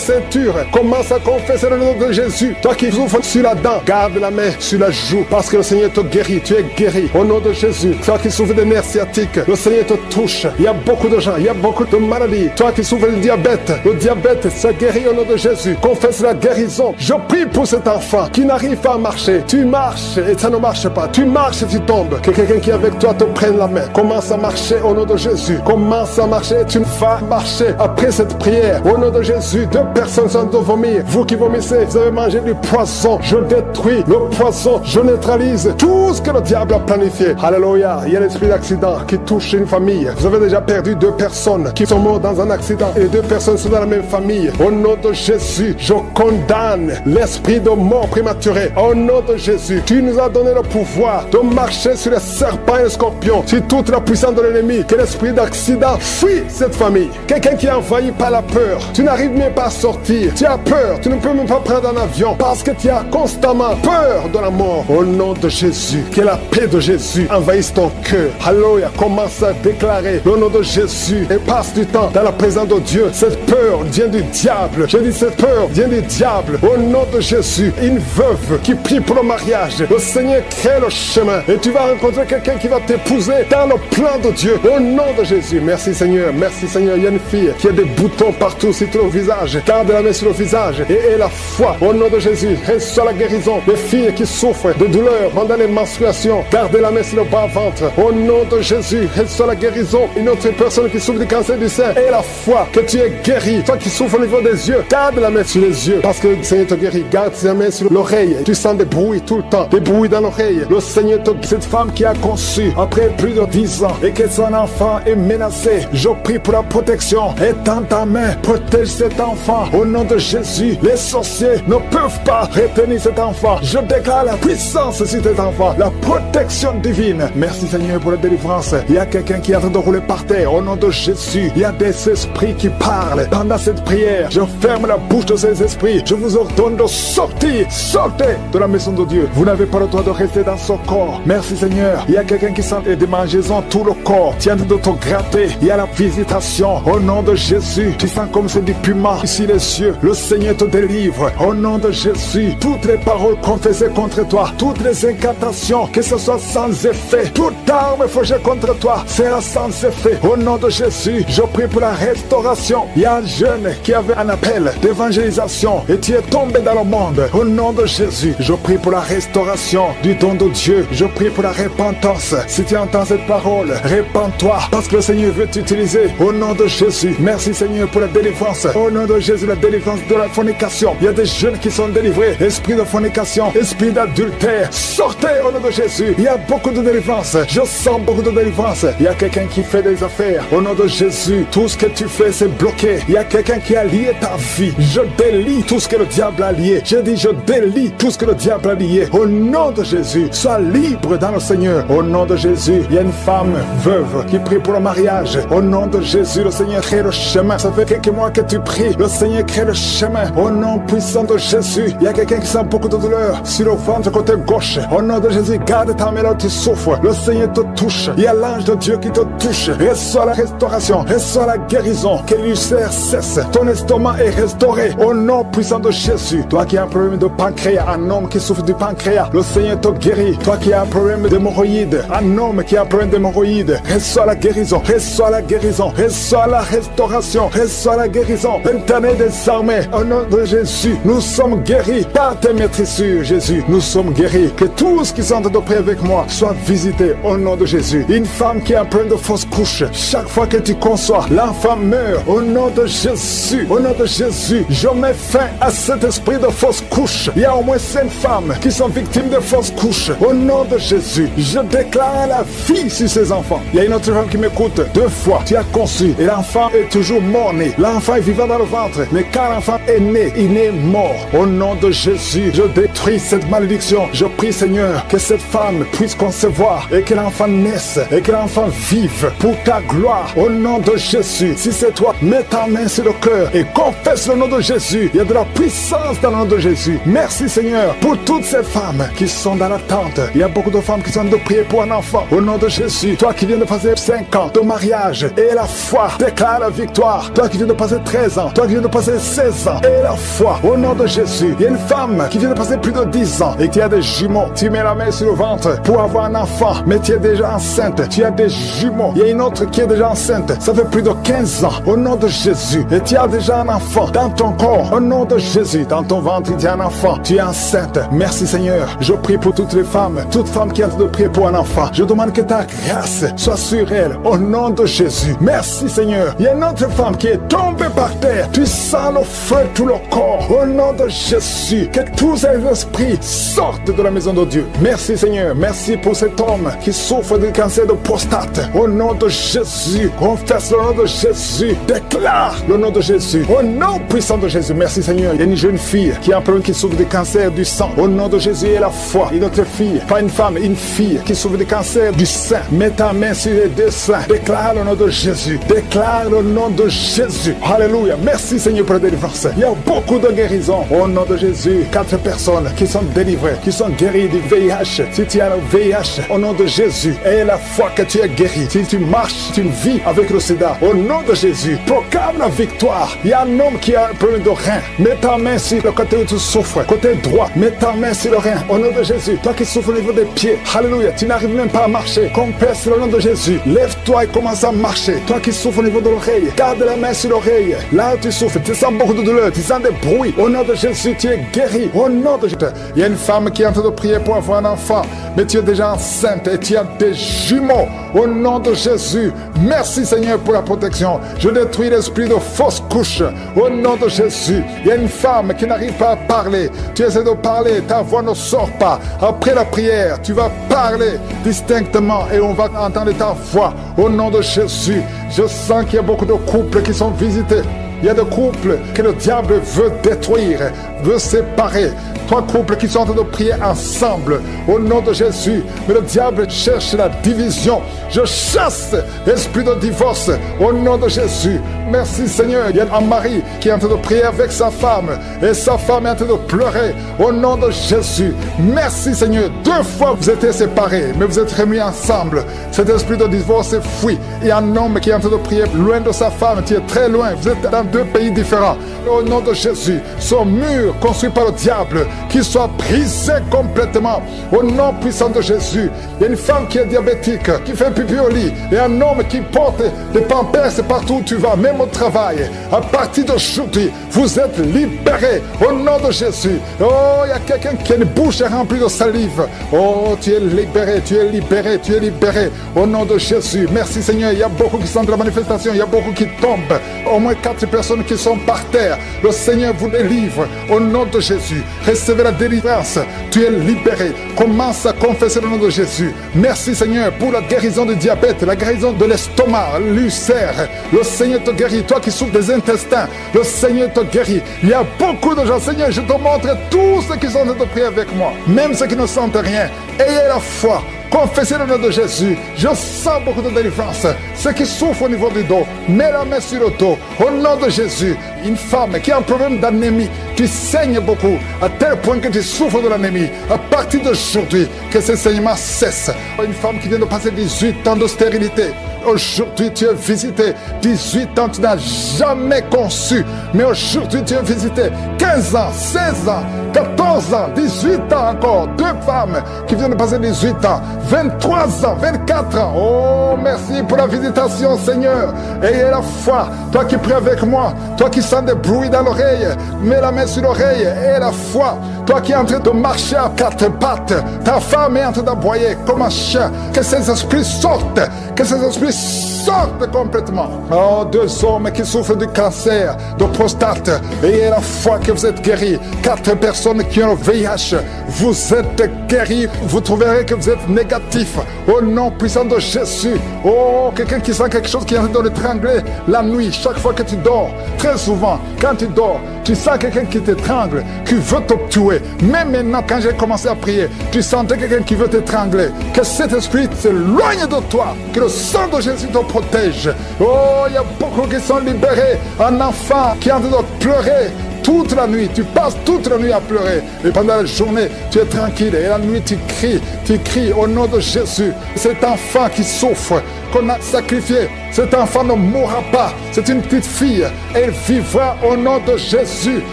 S2: ceinture. Commence à confesser le nom de Jésus. Toi qui souffres sur la dent, garde la main sur la joue parce que le Seigneur te guérit. Tu es guéri au nom de Jésus. Toi qui souffres des nerfs sciatiques, le Seigneur te touche. Il y a beaucoup de gens, il y a beaucoup de maladies. Toi qui souffres du diabète, le diabète, ça guérit au nom de Jésus. Confesse la guérison. Je prie pour cet enfant qui n'arrive pas à marcher. Tu marches et ça ne marche pas. Tu marches et tu tombes. Que quelqu'un qui est avec toi te prenne la main. Commence à marcher au nom de Jésus. Commence à marcher. Tu vas marcher après cette prière. Au nom de Jésus, 2 personnes sont de vomir. Vous qui vomissez, vous avez mangé du poison. Je détruis le poison. Je neutralise tout ce que le diable a planifié. Alléluia. Il y a l'esprit d'accident qui touche une famille. Vous avez déjà perdu 2 personnes qui sont mortes dans un accident et 2 personnes sont dans la même famille. Au nom de Jésus, je condamne l'esprit de mort prématurée. Au nom de Jésus, tu nous as donné le pouvoir de marcher sur les serpents et les scorpions, sur toute la puissance de l'ennemi. Que l'esprit d'accident fuit cette famille. Quelqu'un qui est envahi par la peur. Tu n'arrives même pas à sortir. Tu as peur. Tu ne peux même pas prendre un avion parce que tu as constamment peur de la mort. Au nom de Jésus, que la paix de Jésus envahisse ton cœur. Alléluia. Commence à déclarer le nom de Jésus et passe du temps dans la présence de Dieu. Cette peur vient du diable. Je dis cette peur vient du diable. Au nom de Jésus, une veuve qui prie pour le mariage. Le Seigneur crée le chemin et tu vas rencontrer quelqu'un qui va t'épouser dans le plan de Dieu. Au nom de Jésus. Merci Seigneur. Merci Seigneur. Il y a une fille qui a des boutons partout sur le visage. Garde la main sur le visage et la foi. Au nom de Jésus, reçois la guérison. Les filles qui souffrent de douleurs pendant les menstruations, gardez la main sur le bas-ventre. Au nom de Jésus, reçois la guérison. Une autre personne qui souffre du cancer du sein et la foi que tu es guéri. Toi qui souffres au niveau des yeux, garde la main sur les yeux parce que le Seigneur te guérit. Garde la main sur l'oreille. Tu sens des bruits tout le temps, des bruits dans l'oreille. Le Seigneur te guérit. Cette femme qui a conçu après plus de 10 ans et que son enfant est menacé, je prie pour la protection. Étends ta main, protège cet enfant. Au nom de Jésus, les sorciers ne peuvent pas retenir cet enfant. Je déclare la puissance sur cet enfant, la protection divine. Merci Seigneur pour la délivrance. Il y a quelqu'un qui est en train de rouler par terre. Au nom de Jésus, il y a des esprits qui parlent. Pendant cette prière, je ferme la bouche de ces esprits. Je vous ordonne de sortir. Sortez de la maison de Dieu. Vous n'avez pas le droit de rester dans ce corps. Merci Seigneur. Il y a quelqu'un qui sent des démangeaisons tout le corps. Tiens de te gratter. Il y a la visitation. Au nom de Jésus, tu sens comme c'est du piment ici les yeux. Le Seigneur te délivre. Au nom de Jésus, toutes les paroles confessées contre toi, toutes les incantations, que ce soit sans effet, toute arme forgée contre toi sera sans effet. Au nom de Jésus, je prie pour la restauration. Il y a un jeune qui avait un appel d'évangélisation et tu es tombé dans le monde. Au nom de Jésus, je prie pour la restauration du don de Dieu. Je prie pour la repentance. Si tu entends cette parole, répands-toi parce que le Seigneur veut t'utiliser. Au nom de Jésus, merci Seigneur pour la délivrance. Au nom de Jésus, la délivrance de la fornication. Il y a des jeunes qui sont délivrés. Esprit de fornication, esprit d'adultère, sortez au nom de Jésus. Il y a beaucoup de délivrance. Je sens beaucoup de délivrance. Il y a quelqu'un qui fait des affaires. Au nom de Jésus, tout ce que tu fais, c'est bloqué. Il y a quelqu'un qui a lié ta vie. Je délie tout ce que le diable a lié. Je dis, je délie tout ce que le diable a lié. Au nom de Jésus, sois libre dans le Seigneur. Au nom de Jésus, il y a une femme veuve qui prie pour le mariage. Au nom de Jésus, le Seigneur crée le chemin. Ça fait quelques mois que tu pries. Le Seigneur crée le chemin. Au nom puissant de Jésus, il y a quelqu'un qui sent beaucoup de douleur sur le ventre côté gauche. Au nom de Jésus, garde ta main là où tu souffres. Le Seigneur te touche. Il y a l'ange de Dieu qui te touche. Reçois la restauration. Reçois la guérison. Que ulcère cesse. Ton estomac est restauré. Au nom puissant de Jésus. Toi qui as un problème de pancréas, un homme qui souffre du pancréas, le Seigneur te guérit. Toi qui as un problème d'hémorroïdes, un homme qui a un problème d'hémorroïdes, reçois la guérison, reçois la guérison, reçois la restauration, reçois la guérison. L'Éternel des armées, au nom de Jésus, nous sommes guéris par tes maîtrissures, Jésus. Nous sommes guéris. Que tous qui sont en train de prier avec moi soient visités au nom de Jésus. Une femme qui a un problème de fausse couche, chaque fois que tu conçois, l'enfant meurt au nom de Jésus. Au nom de Jésus, je mets fin à cet esprit de fausse couche. Il y a au moins 5 femmes qui sont victimes de fausses couches. Au nom de Jésus, je déclare la vie sur ces enfants. Il y a une autre femme qui m'écoute. 2 fois, tu as conçu et l'enfant est toujours mort-né. L'enfant est vivant dans le ventre, mais quand l'enfant est né, il est mort. Au nom de Jésus, je détruis cette malédiction. Je prie, Seigneur, que cette femme puisse concevoir et que l'enfant naisse et que l'enfant vive pour ta gloire. Au nom de Jésus, si c'est toi, mets ta main sur le cœur et confesse le nom de Jésus. Il y a de la puissance dans le nom de Jésus. Merci, Seigneur, pour toutes ces femmes qui sont dans l'attente. Il y a beaucoup de femmes qui sont en train de prier pour un enfant. Au nom de Jésus, toi qui viens de passer 5 ans de mariage et la foi déclare la victoire. Toi qui viens de passer 13 ans, toi qui viens de passer 16 ans et la foi. Au nom de Jésus, il y a une femme qui vient de passer plus de 10 ans et qui a des jumeaux. Tu mets la main sur le ventre pour avoir un enfant, mais tu es déjà enceinte. Tu as des jumeaux. Il y a une autre qui est déjà enceinte. Ça fait plus de 15 ans. Au nom de Jésus. Et tu as déjà un enfant dans ton corps. Au nom de Jésus. Dans ton ventre, tu as un enfant. Tu es enceinte. Merci Seigneur. Je prie pour toutes les femmes. Toutes femmes qui ont de prier pour un enfant. Je demande que ta grâce soit sur elles. Au nom de Jésus. Merci Seigneur. Il y a une autre femme qui est tombée par terre. Tu sens le feu tout le corps. Au nom de Jésus. Que tous ces esprits sortent de la maison de Dieu. Merci Seigneur. Merci pour cet homme qui souffre du cancer de prostate. Au nom de Jésus. Confesse le nom de Jésus. Déclare le nom de Jésus. Au nom puissant de Jésus. Merci Seigneur. Il y a une jeune fille qui a un problème qui souffre du cancer du sang. Au nom de Jésus et la foi. Une autre fille, pas une femme, une fille qui souffre du cancer du sein. Mets ta main sur les 2 seins. Déclare le nom de Jésus. Déclare le nom de Jésus. Alléluia. Merci Seigneur pour la délivrance. Il y a beaucoup de guérisons. Au nom de Jésus. 4 personnes qui sont délivrées, qui sont guéries du VIH. Si tu as le VIH, au nom de Jésus, et la foi que tu es guéri. Si tu marches, tu vis avec le sida. Au nom de Jésus, proclame la victoire. Il y a un homme qui a un problème de rein. Mets ta main sur le côté où tu souffres. Côté droit, mets ta main sur le rein. Au nom de Jésus. Toi qui souffres au niveau des pieds. Alléluia. Tu n'arrives même pas à marcher. Confesse le nom de Jésus. Lève-toi et commence à marcher. Toi qui souffres au niveau de l'oreille. Garde la main sur l'oreille. Là où tu souffres, tu sens beaucoup de douleur. Tu sens des bruits. Au nom de Jésus, tu es guéri. Au nom de Jésus. Il y a une femme qui est en train de prier pour avoir un enfant. Mais tu es déjà enceinte et tu as des jumeaux. Au nom de Jésus. Merci Seigneur pour la protection. Je détruis l'esprit de fausse couche. Au nom de Jésus. Il y a une femme qui n'arrive pas à parler. Tu essaies de parler. Ta voix ne sort pas. Après la prière, tu vas parler distinctement et on va entendre ta voix. Au nom de Jésus. Je sens qu'il y a beaucoup de couples qui sont visités. Il y a des couples que le diable veut détruire, veut séparer. 3 couples qui sont en train de prier ensemble au nom de Jésus. Mais le diable cherche la division. Je chasse l'esprit de divorce au nom de Jésus. Merci Seigneur. Il y a un mari qui est en train de prier avec sa femme et sa femme est en train de pleurer au nom de Jésus. Merci Seigneur. 2 fois vous étiez séparés, mais vous êtes remis ensemble. Cet esprit de divorce est fui. Il y a un homme qui est en train de prier loin de sa femme, qui est très loin. Vous êtes dans 2 pays différents. Au nom de Jésus, son mur construit par le diable, qu'il soit brisé complètement. Au nom puissant de Jésus, il y a une femme qui est diabétique, qui fait pipi au lit, et un homme qui porte des pampers partout où tu vas, même au travail. À partir d'aujourd'hui, vous êtes libérés. Au nom de Jésus. Oh, il y a quelqu'un qui a une bouche remplie de salive. Oh, tu es libéré, tu es libéré, tu es libéré. Au nom de Jésus. Merci Seigneur. Il y a beaucoup qui sont de la manifestation, il y a beaucoup qui tombent. Au moins 4 personnes qui sont par terre. Le Seigneur vous délivre. Au nom de Jésus. Recevez la délivrance. Tu es libéré. Commence à confesser le nom de Jésus. Merci Seigneur pour la guérison du diabète, la guérison de l'estomac, l'ulcère. Le Seigneur te guérit. Toi qui souffres des intestins, le Seigneur te guérit. Il y a beaucoup de gens. Seigneur, je te montre tous ceux qui sont en train de prier avec moi. Même ceux qui ne sentent rien. Ayez la foi. Confessez le nom de Jésus. Je sens beaucoup de délivrance. Ceux qui souffrent au niveau du dos, mets la main sur le dos. Au nom de Jésus. Une femme qui a un problème d'anémie, tu saignes beaucoup, à tel point que tu souffres de l'anémie. À partir d'aujourd'hui, que ce saignement cesse. Une femme qui vient de passer 18 ans de stérilité. Aujourd'hui, tu es visité. 18 ans, tu n'as jamais conçu. Mais aujourd'hui, tu es visité. 15 ans, 16 ans, 14 ans, 18 ans encore. 2 femmes qui viennent de passer 18 ans. 23 ans, 24 ans. Oh, merci pour la visitation, Seigneur. Ayez la foi. Toi qui pries avec moi. Toi qui sens des bruits dans l'oreille. Mets la main sur l'oreille. Ayez la foi. Toi qui es en train de marcher à 4 pattes. Ta femme est en train d'aboyer comme un chien. Que ces esprits sortent. Que ces esprits sortent complètement. Oh, 2 hommes qui souffrent du cancer de prostate. Ayez la foi que vous êtes guéris. 4 personnes qui ont le VIH. Vous êtes guéris. Vous trouverez que vous êtes négatif. Au nom puissant de Jésus. Oh, quelqu'un qui sent quelque chose qui est en train de l'étrangler la nuit. Chaque fois que tu dors. Très souvent, quand tu dors, tu sens quelqu'un qui t'étrangle, qui veut te tuer. Même maintenant, quand j'ai commencé à prier, tu sentais quelqu'un qui veut t'étrangler. Que cet esprit s'éloigne de toi. Que le sang de Jésus te protège. Oh, il y a beaucoup qui sont libérés. Un enfant qui est en train de pleurer toute la nuit, tu passes toute la nuit à pleurer. Et pendant la journée, tu es tranquille. Et la nuit, tu cries au nom de Jésus. Cet enfant qui souffre, qu'on a sacrifié, cet enfant ne mourra pas. C'est une petite fille. Elle vivra au nom de Jésus.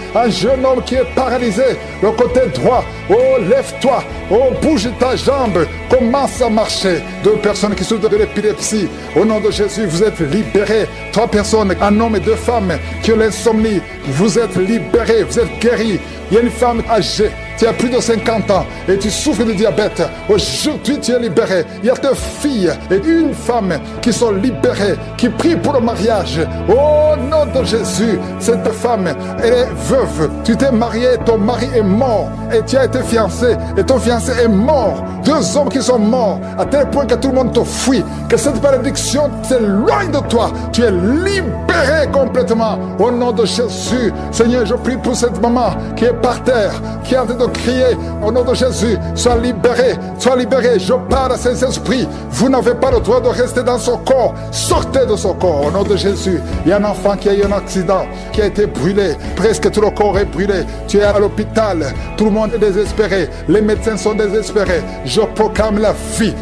S2: Un jeune homme qui est paralysé, le côté droit. Oh, lève-toi. Oh, bouge ta jambe. Commence à marcher. 2 personnes qui souffrent de l'épilepsie. Au nom de Jésus, vous êtes libérés. 3 personnes, un homme et 2 femmes qui ont l'insomnie. Vous êtes libérés, vous êtes guéris. Il y a une femme âgée, tu as plus de 50 ans et tu souffres de diabète. Aujourd'hui, tu es libéré. Il y a 2 filles et une femme qui sont libérées, qui prient pour le mariage. Au nom de Jésus, cette femme, elle est veuve. Tu t'es marié, ton mari est mort et tu as été fiancé et ton fiancé est mort. 2 hommes qui sont morts à tel point que tout le monde te fuit. Que cette malédiction s'éloigne de toi. Tu es libéré complètement. Au nom de Jésus, Seigneur, je prie pour cette maman qui est par terre, qui est en train de crier au nom de Jésus, sois libéré, je parle à ces esprits, vous n'avez pas le droit de rester dans son corps, sortez de son corps au nom de Jésus. Il y a un enfant qui a eu un accident, qui a été brûlé, presque tout le corps est brûlé, tu es à l'hôpital, tout le monde est désespéré, les médecins sont désespérés, je proclame la vie,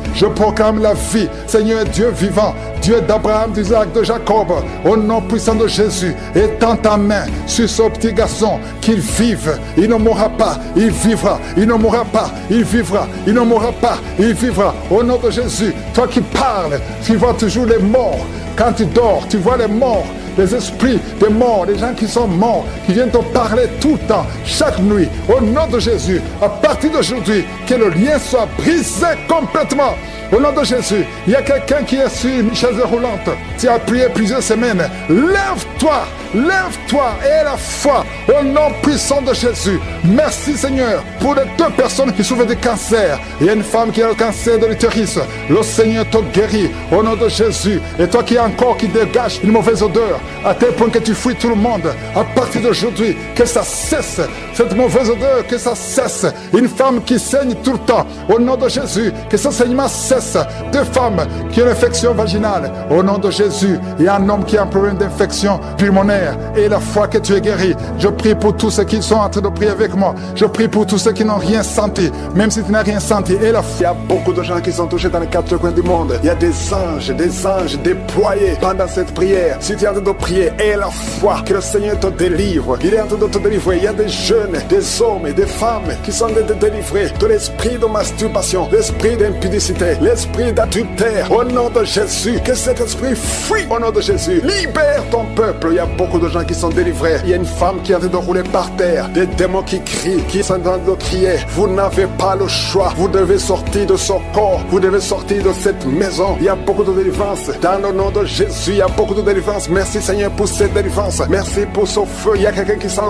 S2: Seigneur Dieu vivant, Dieu d'Abraham, d'Isaac, de Jacob, au nom puissant de Jésus, étends ta main sur ce petit garçon, qu'il vive, il ne mourra pas, il vivra, il ne mourra pas, il vivra, il ne mourra pas, il vivra, au nom de Jésus. Toi qui parles, tu vois toujours les morts, quand tu dors, tu vois les morts, les esprits des morts, les gens qui sont morts, qui viennent te parler tout le temps, chaque nuit, au nom de Jésus, à partir d'aujourd'hui, que le lien soit brisé complètement. Au nom de Jésus, il y a quelqu'un qui est sur une chaise roulante. Tu as prié plusieurs semaines. Lève-toi, aie la foi au nom puissant de Jésus. Merci Seigneur pour les 2 personnes qui souffrent de cancer. Il y a une femme qui a le cancer de l'utérus. Le Seigneur te guérit au nom de Jésus. Et toi qui as un corps qui dégage une mauvaise odeur, à tel point que tu fuis tout le monde, à partir d'aujourd'hui, que ça cesse, cette mauvaise odeur, que ça cesse. Une femme qui saigne tout le temps, au nom de Jésus, que ce saignement cesse. 2 femmes qui ont une infection vaginale, au nom de Jésus. Il y a un homme qui a un problème d'infection pulmonaire, et la foi que tu es guéri. Je prie pour tous ceux qui sont en train de prier avec moi. Je prie pour tous ceux qui n'ont rien senti, même si tu n'as rien senti. Et la foi, il y a beaucoup de gens qui sont touchés dans les 4 coins du monde. Il y a des anges déployés pendant cette prière. Si tu es en train de prier, aie la foi que le Seigneur te délivre. Il est en train de te délivrer. Il y a des jeunes, des hommes et des femmes qui sont délivrés de l'esprit de masturbation, l'esprit d'impudicité, l'esprit d'adultère. Au nom de Jésus, que cet esprit fuit au nom de Jésus. Libère ton peuple. Il y a beaucoup de gens qui sont délivrés. Il y a une femme qui est en train de rouler par terre. Des démons qui crient, qui sont en train de crier. Vous n'avez pas le choix. Vous devez sortir de son corps. Vous devez sortir de cette maison. Il y a beaucoup de délivrance. Dans le nom de Jésus, il y a beaucoup de délivrance. Merci Seigneur pour cette délivrance. Merci pour ce feu. Il y a quelqu'un qui sent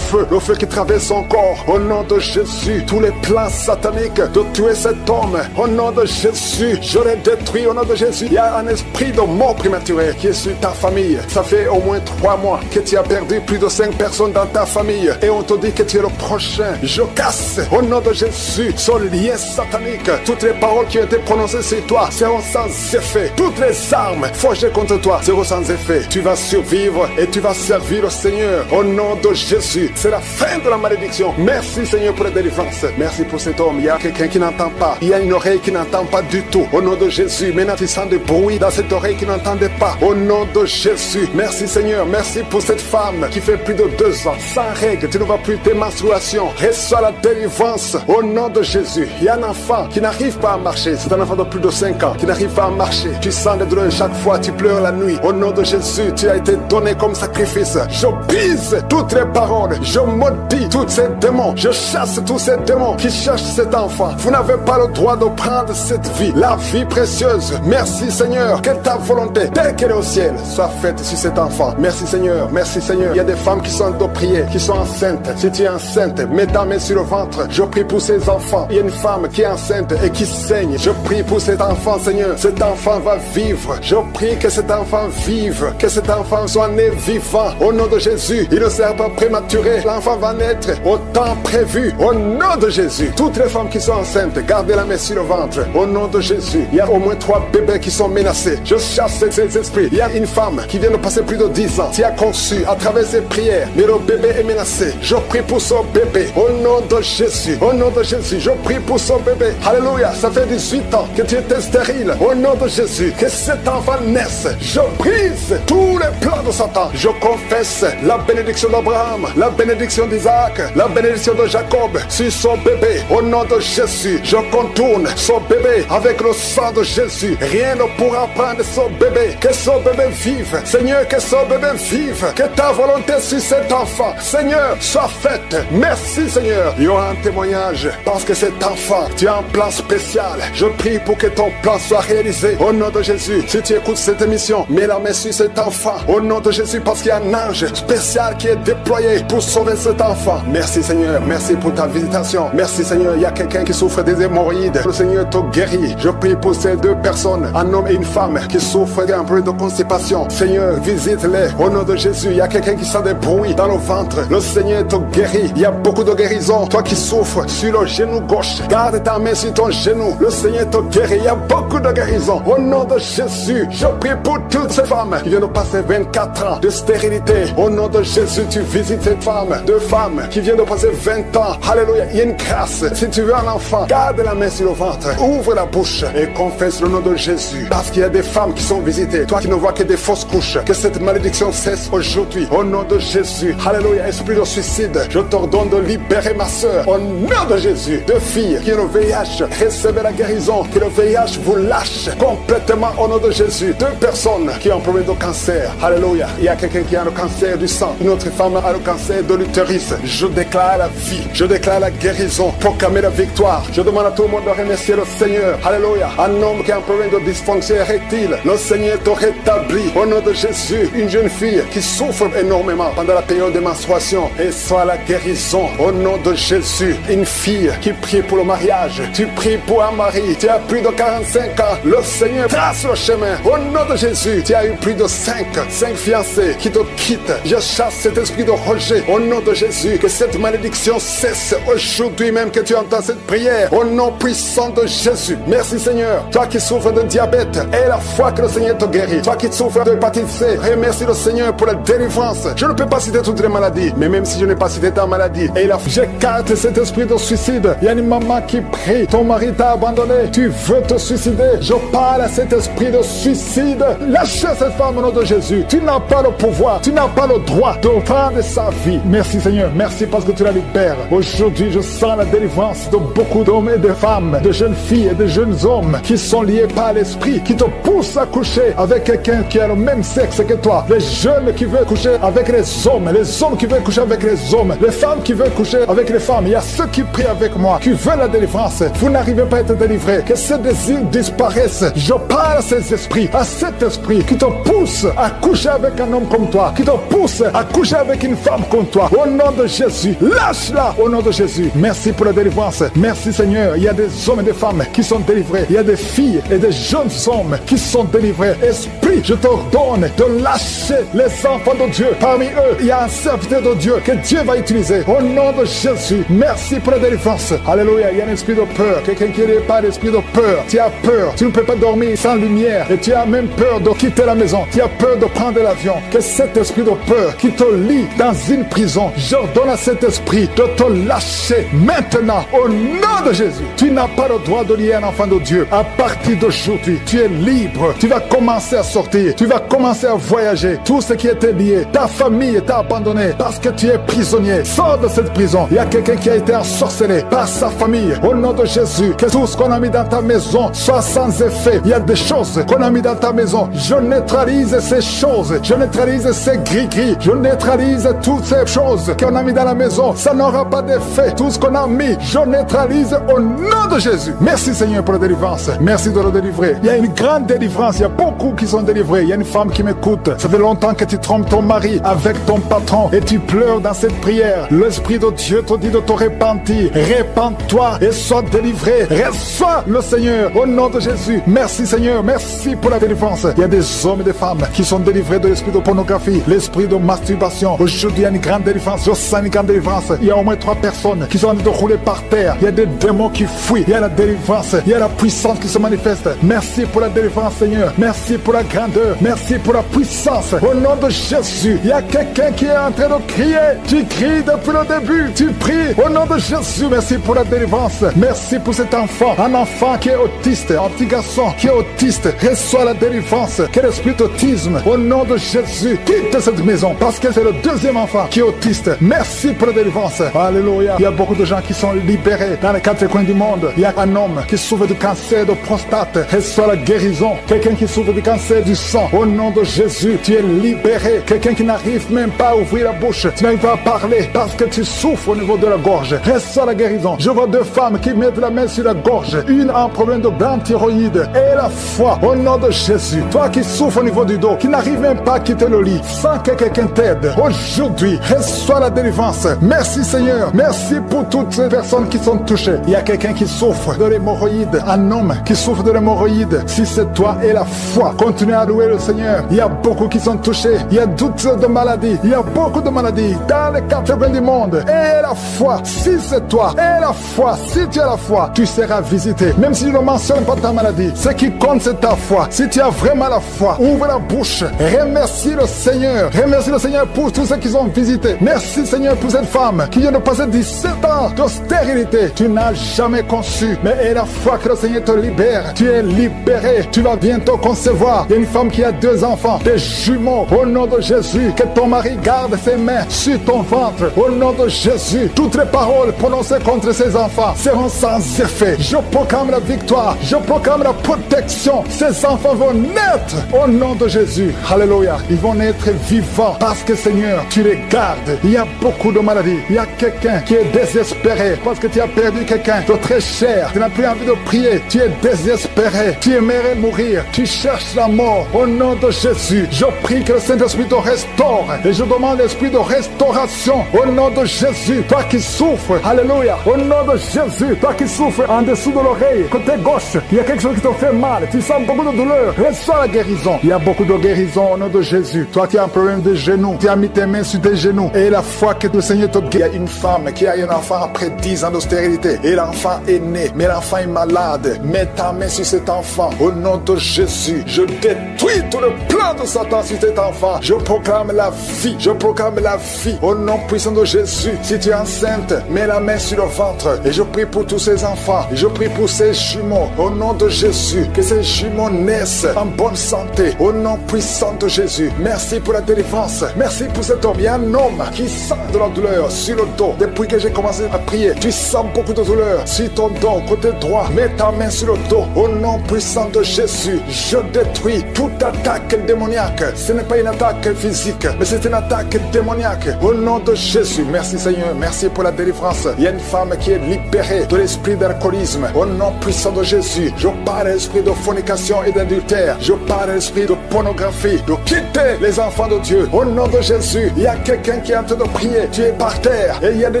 S2: le feu qui traverse son corps. Au nom de Jésus, tous les plans sataniques de tuer cet homme. Au nom de Jésus, je les détruis au nom de Jésus. Il y a un esprit de mort prématurée qui est sur ta famille. Ça fait au moins 3 mois que tu as perdu plus de 5 personnes dans ta famille. Et on te dit que tu es le prochain. Je casse au nom de Jésus ce lien satanique. Toutes les paroles qui ont été prononcées sur toi seront sans effet. Toutes les armes forgées contre Concentre-toi, zéro sans effet. Tu vas survivre et tu vas servir le Seigneur. Au nom de Jésus, c'est la fin de la malédiction. Merci Seigneur pour la délivrance. Merci pour cet homme. Il y a quelqu'un qui n'entend pas. Il y a une oreille qui n'entend pas du tout. Au nom de Jésus, maintenant tu sens des bruits dans cette oreille qui n'entendait pas. Au nom de Jésus, merci Seigneur. Merci pour cette femme qui fait plus de 2 ans, sans règles. Tu ne vois plus tes menstruations. Reçois la délivrance. Au nom de Jésus, il y a un enfant qui n'arrive pas à marcher. C'est un enfant de plus de 5 ans qui n'arrive pas à marcher. Tu sens des douleurs chaque fois, tu pleures la nuit. Au nom de Jésus, tu as été donné comme sacrifice. Je brise toutes les paroles. Je maudis tous ces démons. Je chasse tous ces démons qui cherchent cet enfant. Vous n'avez pas le droit de prendre cette vie, la vie précieuse. Merci Seigneur, que ta volonté, telle qu'elle est au ciel, soit faite sur cet enfant. Merci Seigneur, merci Seigneur. Il y a des femmes qui sont de prier, qui sont enceintes. Si tu es enceinte, mets ta main sur le ventre. Je prie pour ces enfants. Il y a une femme qui est enceinte et qui saigne. Je prie pour cet enfant Seigneur. Cet enfant va vivre. Je prie que cet enfant vive, que cet enfant soit né vivant. Au nom de Jésus, il ne sera pas prématuré. L'enfant va naître au temps prévu. Au nom de Jésus, toutes les femmes qui sont enceintes, gardez la main sur le ventre. Au nom de Jésus, il y a au moins 3 bébés qui sont menacés. Je chasse ces esprits. Il y a une femme qui vient de passer plus de 10 ans, qui a conçu à travers ses prières, mais le bébé est menacé. Je prie pour son bébé. Au nom de Jésus, au nom de Jésus, je prie pour son bébé. Alléluia, ça fait 18 ans que tu étais stérile. Au nom de Jésus, que cet enfant naisse. Je brise tous les plans de Satan. Je confesse la bénédiction d'Abraham, la bénédiction d'Isaac, la bénédiction de Jacob sur son bébé. Au nom de Jésus, je contourne son bébé avec le sang de Jésus. Rien ne pourra prendre son bébé. Que son bébé vive. Seigneur, que son bébé vive. Que ta volonté sur cet enfant, Seigneur, soit faite. Merci Seigneur. Il y aura un témoignage parce que cet enfant, tu as un plan spécial. Je prie pour que ton plan soit réalisé. Au nom de Jésus, si tu écoutes cette émission, mets la main sur cet enfant. Au nom de Jésus, parce qu'il y a un ange spécial qui est déployé pour sauver cet enfant. Merci Seigneur, merci pour ta visitation. Merci Seigneur, il y a quelqu'un qui souffre des hémorroïdes. Le Seigneur te guérit. Je prie pour ces 2 personnes, un homme et une femme qui souffrent d'un problème de constipation. Seigneur, visite-les. Au nom de Jésus, il y a quelqu'un qui sent des bruits dans le ventre. Le Seigneur te guérit. Il y a beaucoup de guérison. Toi qui souffres sur le genou gauche, garde ta main sur ton genou. Le Seigneur te guérit. Il y a beaucoup de guérison. Au nom de Jésus, je prie pour toutes ces femmes qui viennent de passer 24 ans de stérilité. Au nom de Jésus, tu visites cette femme. 2 femmes qui viennent de passer 20 ans. Alléluia, il y a une grâce. Si tu veux un enfant, garde la main sur le ventre. Ouvre la bouche et confesse le nom de Jésus. Parce qu'il y a des femmes qui sont visitées. Toi qui ne vois que des fausses couches, que cette malédiction cesse aujourd'hui. Au nom de Jésus. Alléluia, esprit de suicide, je t'ordonne de libérer ma soeur. Au nom de Jésus. 2 filles qui ont le VIH, recevez la guérison. Que le VIH vous lâche complètement au nom de Jésus. 2 personnes qui ont un problème de cancer. Alléluia. Il y a quelqu'un qui a le cancer du sang. Une autre femme a le cancer de l'utérus. Je déclare la vie. Je déclare la guérison. Proclamer la victoire. Je demande à tout le monde de remercier le Seigneur. Alléluia. Un homme qui a un problème de dysfonction érectile. Le Seigneur te rétablit. Au nom de Jésus. Une jeune fille qui souffre énormément pendant la période de menstruation. Et soit la guérison. Au nom de Jésus. Une fille qui prie pour le mariage. Tu pries pour un mari. Tu as plus de 45 ans. Le Seigneur trace le chemin. Au nom de Jésus. Tu as eu plus de 5 fiancés qui te quittent. Je chasse cet esprit de rejet. Au nom de Jésus. Que cette malédiction cesse aujourd'hui même que tu entends cette prière. Au nom puissant de Jésus. Merci Seigneur. Toi qui souffres de diabète, et la foi que le Seigneur te guérit. Toi qui souffres de hépatite C, remercie le Seigneur pour la délivrance. Je ne peux pas citer toutes les maladies, mais même si je n'ai pas cité ta maladie, et j'écarte cet esprit de suicide. Il y a une maman qui prie, ton mari t'a abandonné, tu veux te suicider. Je parle à cet esprit de suicide. Lâchez cette femme au nom de Jésus. Tu n'as pas le pouvoir, tu n'as pas le droit de prendre sa vie. Merci Seigneur, merci parce que tu la libères. Aujourd'hui, je sens la délivrance de beaucoup d'hommes et de femmes, de jeunes filles et de jeunes hommes qui sont liés par l'esprit, qui te poussent à coucher avec quelqu'un qui a le même sexe que toi. Les jeunes qui veulent coucher avec les hommes qui veulent coucher avec les hommes, les femmes qui veulent coucher avec les femmes. Il y a ceux qui prient avec moi, qui veulent la délivrance. Vous n'arrivez pas à être délivré. Que ces désirs disparaissent. Je parle à ces esprits, à cet esprit qui te pousse à coucher avec un homme comme toi, qui te pousse à coucher avec une femme comme toi. Au nom de Jésus, lâche-la au nom de Jésus. Merci pour la délivrance. Merci Seigneur. Il y a des hommes et des femmes qui sont délivrés. Il y a des filles et des jeunes hommes qui sont délivrés. Esprit, je t'ordonne de lâcher les enfants de Dieu. Parmi eux, il y a un serviteur de Dieu que Dieu va utiliser. Au nom de Jésus, merci pour la délivrance. Alléluia. Il y a un esprit de peur. Quelqu'un qui n'est pas l'esprit de peur. Tu as peur. Tu ne peux pas dormir sans lumière. Et tu as même peur peur de quitter la maison, qui a peur de prendre l'avion, que cet esprit de peur qui te lie dans une prison, j'ordonne à cet esprit de te lâcher maintenant au nom de Jésus. Tu n'as pas le droit de lier un enfant de Dieu. À partir d'aujourd'hui, tu es libre. Tu vas commencer à sortir. Tu vas commencer à voyager. Tout ce qui était lié, ta famille t'a abandonné parce que tu es prisonnier. Sors de cette prison. Il y a quelqu'un qui a été ensorcelé par sa famille. Au nom de Jésus, que tout ce qu'on a mis dans ta maison soit sans effet. Il y a des choses qu'on a mis dans ta maison. Je neutralise ces choses. Je neutralise ces gris-gris. Je neutralise toutes ces choses qu'on a mis dans la maison. Ça n'aura pas d'effet. Tout ce qu'on a mis, je neutralise au nom de Jésus. Merci Seigneur pour la délivrance. Merci de le délivrer. Il y a une grande délivrance. Il y a beaucoup qui sont délivrés. Il y a une femme qui m'écoute. Ça fait longtemps que tu trompes ton mari avec ton patron et tu pleures dans cette prière. L'Esprit de Dieu te dit de te repentir. Répands-toi et sois délivré. Reçois le Seigneur au nom de Jésus. Merci Seigneur. Merci pour la délivrance. Il y a des hommes et des femmes qui sont délivrés de l'esprit de pornographie, l'esprit de masturbation. Aujourd'hui, il y a une grande délivrance. Je sens une grande délivrance. Il y a au moins 3 personnes qui sont en train de rouler par terre. Il y a des démons qui fuient. Il y a la délivrance. Il y a la puissance qui se manifeste. Merci pour la délivrance, Seigneur. Merci pour la grandeur. Merci pour la puissance. Au nom de Jésus, il y a quelqu'un qui est en train de crier. Tu cries depuis le début. Tu pries. Au nom de Jésus, merci pour la délivrance. Merci pour cet enfant. Un enfant qui est autiste. Un petit garçon qui est autiste. Reçoit la délivrance. Quel esprit d'autisme. Au nom de Jésus, quitte cette maison parce que c'est le deuxième enfant qui est autiste. Merci pour la délivrance. Alléluia. Il y a beaucoup de gens qui sont libérés dans les 4 coins du monde. Il y a un homme qui souffre du cancer de prostate. Reçoit la guérison. Quelqu'un qui souffre du cancer du sang. Au nom de Jésus, tu es libéré. Quelqu'un qui n'arrive même pas à ouvrir la bouche. Tu n'arrives pas à parler parce que tu souffres au niveau de la gorge. Reçois la guérison. Je vois 2 femmes qui mettent la main sur la gorge. Une a un problème de glande thyroïde et la foi. Au nom de Jésus. Toi qui souffres au niveau du dos, qui n'arrive même pas à quitter le lit, sans que quelqu'un t'aide. Aujourd'hui, reçois la délivrance. Merci Seigneur. Merci pour toutes ces personnes qui sont touchées. Il y a quelqu'un qui souffre de l'hémorroïde. Un homme qui souffre de l'hémorroïde. Si c'est toi et la foi, continue à louer le Seigneur. Il y a beaucoup qui sont touchés. Il y a toutes de maladies. Il y a beaucoup de maladies dans les 4 coins du monde. Et la foi, si c'est toi et la foi, si tu as la foi, tu seras visité. Même si je ne mentionne pas ta maladie, ce qui compte c'est ta foi. Si tu as vraiment la foi, ouvre la bouche. Remercie le Seigneur. Remercie le Seigneur pour tous ceux qui ont visité. Merci Seigneur pour cette femme qui vient de passer 17 ans de stérilité. Tu n'as jamais conçu. Mais et la foi que le Seigneur te libère. Tu es libéré. Tu vas bientôt concevoir. Il y a une femme qui a 2 enfants, des jumeaux. Au nom de Jésus, que ton mari garde ses mains sur ton ventre. Au nom de Jésus, toutes les paroles prononcées contre ses enfants seront sans effet. Je proclame la victoire. Je proclame la protection. Ces enfants vont naître au nom de Jésus. Alléluia. Ils vont naître vivants parce que Seigneur, tu les gardes. Il y a beaucoup de maladies. Il y a quelqu'un qui est désespéré parce que tu as perdu quelqu'un de très cher. Tu n'as plus envie de prier. Tu es désespéré. Tu aimerais mourir. Tu cherches la mort. Au nom de Jésus, je prie que le Saint-Esprit te restaure. Et je demande l'esprit de restauration. Au nom de Jésus, toi qui souffres. Alléluia. Au nom de Jésus, toi qui souffres en dessous de l'oreille, côté gauche, il y a quelque chose qui te fait mal. Tu sens beaucoup de douleur. Reçois la guérison. Il y a beaucoup de guérison au nom de Jésus. Toi qui as un problème de genoux, tu as mis tes mains sur tes genoux. Et la foi que le Seigneur te guérit. Il y a une femme qui a un enfant après 10 ans de stérilité. Et l'enfant est né. Mais l'enfant est malade. Mets ta main sur cet enfant. Au nom de Jésus, je détruis tout le plan de Satan sur cet enfant. Je proclame la vie. Je proclame la vie. Au nom puissant de Jésus. Si tu es enceinte, mets la main sur le ventre. Et je prie pour tous ces enfants. Et je prie pour ces jumeaux. Au nom de Jésus. Que ces jumeaux naissent en bonne santé. Au nom puissant de Jésus. Merci pour la délivrance. Merci pour cet homme. Il y a un homme qui sent de la douleur sur le dos. Depuis que j'ai commencé à prier, tu sens beaucoup de douleur sur ton dos, côté droit. Mets ta main sur le dos. Au nom puissant de Jésus, je détruis toute attaque démoniaque. Ce n'est pas une attaque physique, mais c'est une attaque démoniaque. Au nom de Jésus, merci Seigneur. Merci pour la délivrance. Il y a une femme qui est libérée de l'esprit d'alcoolisme. Au nom puissant de Jésus, je parle à l'esprit de fornication et d'adultère. Je parle à l'esprit de pornographie, de quitter les enfants de Dieu. Au nom de Jésus, il y a quelqu'un qui est en train de prier. Tu es par terre et il y a des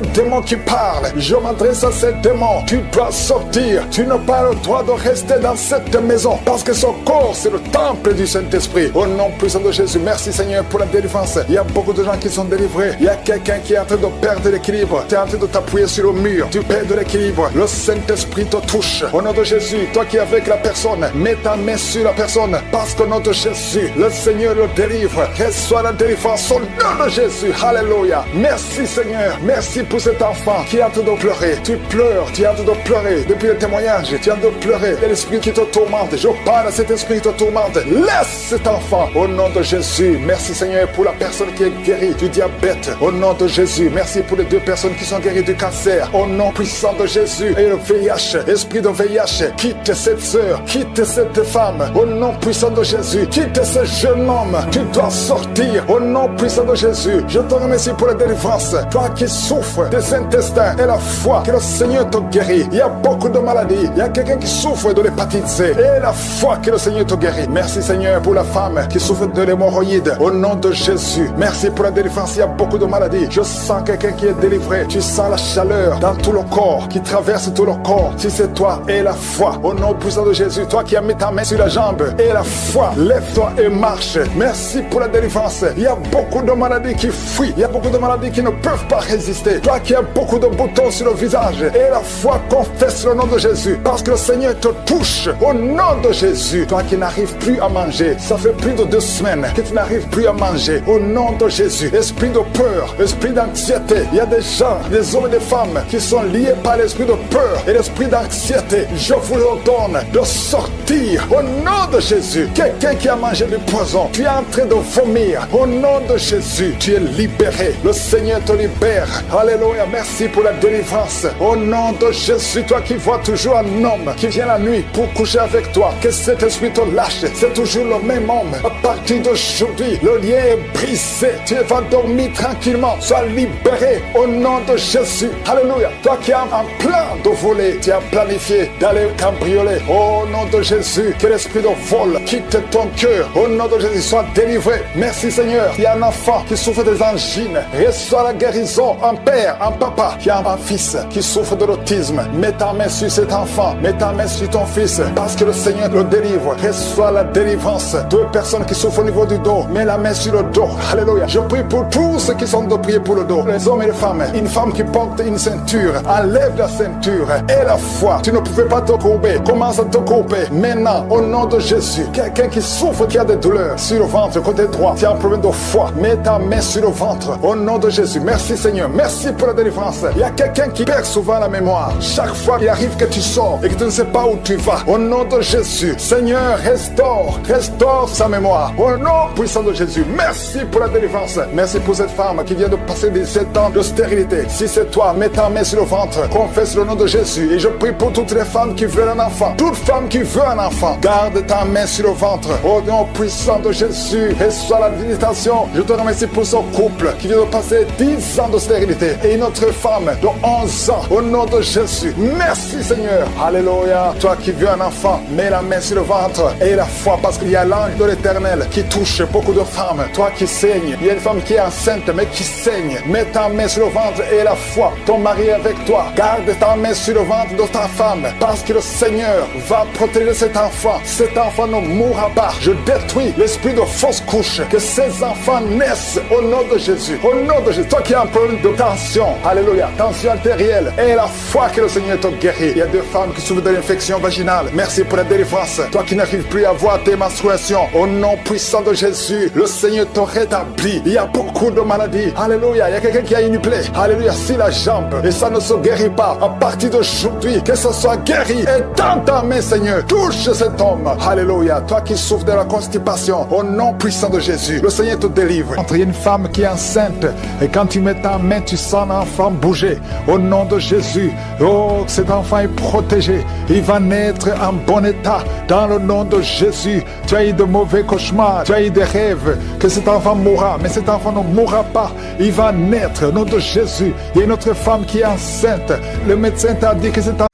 S2: démons qui parlent. Je m'adresse à ces démons. Tu dois sortir. Tu n'as pas le droit de rester dans cette maison, parce que son corps, c'est le temple du Saint-Esprit. Au nom puissant de Jésus, merci Seigneur pour la délivrance. Il y a beaucoup de gens qui sont délivrés. Il y a quelqu'un qui est en train de perdre l'équilibre. Tu es en train de t'appuyer sur le mur. Tu perds de l'équilibre. Le Saint-Esprit te touche. Au nom de Jésus, toi qui es avec la personne, mets ta main sur la personne, parce qu'au nom de Jésus, le Seigneur le délivre. Reçois la délivrance au nom de Jésus. Alléluia. Merci Seigneur. Merci pour cet enfant qui est en train de pleurer. Tu pleures, tu es en train de pleurer. Depuis le témoignage, tu es en train de pleurer. Et l'esprit qui te tourmente, je parle à cet esprit qui te tourmente. Laisse cet enfant au nom de Jésus. Merci Seigneur pour la personne qui est guérie du diabète. Au nom de Jésus. Merci pour les 2 personnes qui sont guéries du cancer. Au nom puissant de Jésus. Et le VIH, esprit de VIH, quitte cette sœur, quitte cette femme. Au nom puissant de Jésus. Quitte ce jeune homme. Tu dois sortir. Au nom puissant de Jésus. Je te remercie pour la délivrance. Toi qui souffres des intestins et la foi, que le Seigneur te guérit. Il y a beaucoup de maladies. Il y a quelqu'un qui souffre de l'hépatite C. Et la foi, que le Seigneur te guérit. Merci Seigneur pour la femme qui souffre de l'hémorroïde. Au nom de Jésus. Merci pour la délivrance. Il y a beaucoup de maladies. Je sens quelqu'un qui est délivré. Tu sens la chaleur dans tout le corps, qui traverse tout le corps. Si c'est toi, et la foi. Au nom puissant de Jésus. Toi qui as mis ta main sur la jambe. Et la foi. Lève-toi et marche. Merci pour la délivrance. Il y a beaucoup de maladies qui fuient. Il y a beaucoup de maladies qui ne peuvent pas résister. Toi qui as beaucoup de boutons sur le visage. Et la foi, confesse le nom de Jésus. Parce que le Seigneur te touche. Au nom de Jésus. Toi qui n'arrives plus à manger. Ça fait plus de 2 semaines que tu n'arrives plus à manger. Au nom de Jésus. Esprit de peur. Esprit d'anxiété. Il y a des gens, des hommes et des femmes qui sont liés par l'esprit de peur et l'esprit d'anxiété. Je vous ordonne de sortir. Au nom de Jésus. Quelqu'un qui a mangé du poison. Tu es en train de vomir. Au nom de Jésus. Tu es libéré. Le Seigneur te libère. Alléluia. Merci pour la délivrance. Au nom de Jésus. Toi qui vois toujours un homme qui vient la nuit pour coucher avec toi. Que cet esprit te lâche. C'est toujours le même homme. À partir d'aujourd'hui, le lien est brisé. Tu vas dormir tranquillement. Sois libéré au nom de Jésus. Alléluia. Toi qui as un plan de voler, tu as planifié d'aller cambrioler. Au nom de Jésus, que l'esprit de vol quitte ton cœur. Au nom de Jésus, sois délivré. Merci Seigneur. Il y a un enfant qui souffre des angines. Reçois la guérison. Un père, un papa qui a un fils qui souffre de l'autisme. Mets ta main sur cet enfant. Mets ta main sur ton fils. Parce que le Seigneur le délivre. Reçois la délivrance. 2 personnes qui souffrent au niveau du dos. Mets la main sur le dos. Alléluia. Je prie pour tous ceux qui sont de prier pour le dos. Les hommes et les femmes. Une femme qui porte une ceinture. Enlève la ceinture. Et la foi. Tu ne pouvais pas te courber. Commence à te courber. Maintenant, au nom de Jésus. Quelqu'un qui souffre, qui a des douleurs sur le ventre, côté droit. Tu as un problème de foi. Mets ta main sur le ventre. Au nom de Jésus. Merci Seigneur. Merci pour la délivrance. Il y a quelqu'un qui perd souvent la mémoire. Chaque fois qu'il arrive que tu sors et que tu ne sais pas où tu vas. Au nom de Jésus. Seigneur, restaure sa mémoire. Au nom puissant de Jésus. Merci pour la délivrance. Merci pour cette femme qui vient de passer 17 ans de stérilité. Si c'est toi, mets ta main sur le ventre. Confesse le nom de Jésus. Et je prie pour toutes les femmes qui veulent un enfant. Toute femme qui veut un enfant. Garde ta main sur le ventre. Au nom puissant de Jésus. Reçois la visitation. Je te remercie pour ce couple qui vient de passer 10 ans de stérilité. Et une autre femme de 11 ans. Au nom de Jésus. Merci Seigneur. Alléluia. Toi qui veux un enfant, mets la main sur le ventre. Et la foi, parce qu'il y a l'ange de l'Éternel qui touche beaucoup de femmes. Toi qui saignes. Il y a une femme qui est enceinte mais qui saigne. Mets ta main sur le ventre et la foi. Ton mari est avec toi. Garde ta main sur le ventre de ta femme. Parce que le Seigneur va protéger cet enfant. Cet enfant ne mourra pas. Je détruis l'esprit de fausse couche. Que ces enfants naissent au nom de Jésus. Au nom de Jésus. Toi qui as un problème de tension. Alléluia. Tension artérielle. Et la foi que le Seigneur te guérit. Il y a 2 femmes qui souffrent de l'infection vaginale. Merci pour la délivrance. Toi qui n'arrives plus à voir tes menstruations. Au nom puissant de Jésus. Le Seigneur te rétablit. Il y a beaucoup de maladies. Alléluia. Il y a quelqu'un qui a une plaie. Alléluia. Si la jambe. Et ça ne se guérit pas. À partir d'aujourd'hui. Que ça soit guéri. Et dans ta main, Seigneur. Touche cet homme. Alléluia. Toi qui souffres de la constipation. Au nom puissant de Jésus. Le Seigneur te délivre. Il y a une femme qui est enceinte. Et quand tu mets ta main, tu sens l'enfant bouger. Au nom de Jésus. Oh, cet enfant est protégé. Il va naître en bon état. Dans le nom de Jésus. Tu as eu de mauvais cauchemars. Tu as eu des rêves. Que cet enfant mourra. Mais cet enfant ne mourra pas. Il va naître. Au nom de Jésus. Il y a une autre femme qui est enceinte. Le médecin t'a dit que cet enfant...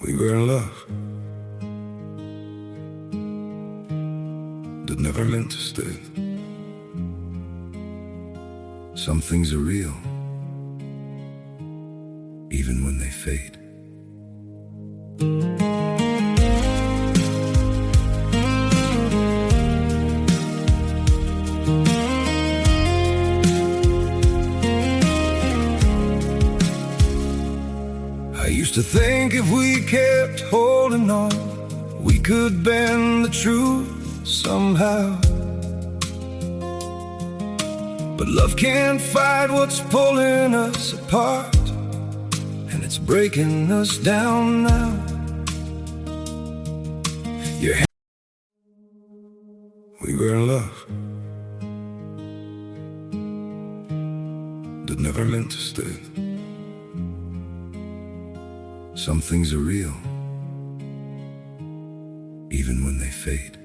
S3: We were in love that never meant to stay. Some things are real, even when they fade. think if we kept holding on, we could bend the truth somehow. But love can't fight what's pulling us apart, and it's breaking us down now. We were in love that never meant to stay. Some things are real, even when they fade.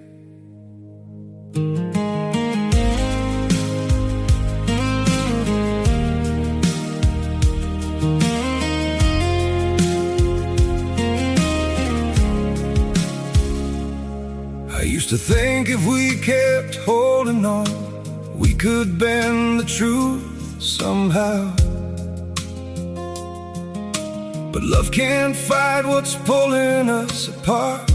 S3: I used to think if we kept holding on, we could bend the truth somehow. But love can't fight what's pulling us apart,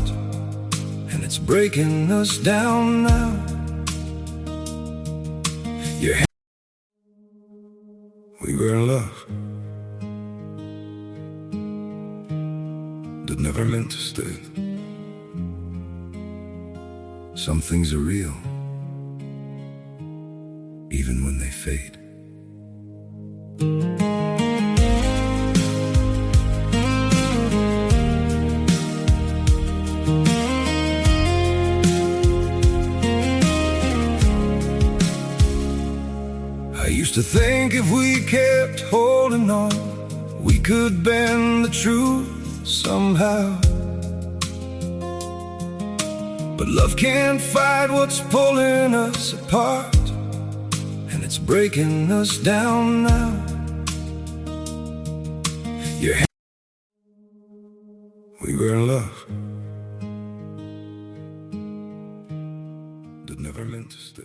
S3: and it's breaking us down now. We were in love that never meant to stay. Some things are real, even when they fade. I used to think if we kept holding on, we could bend the truth somehow. But love can't fight what's pulling us apart, and it's breaking us down now. We were in love that never meant to stay.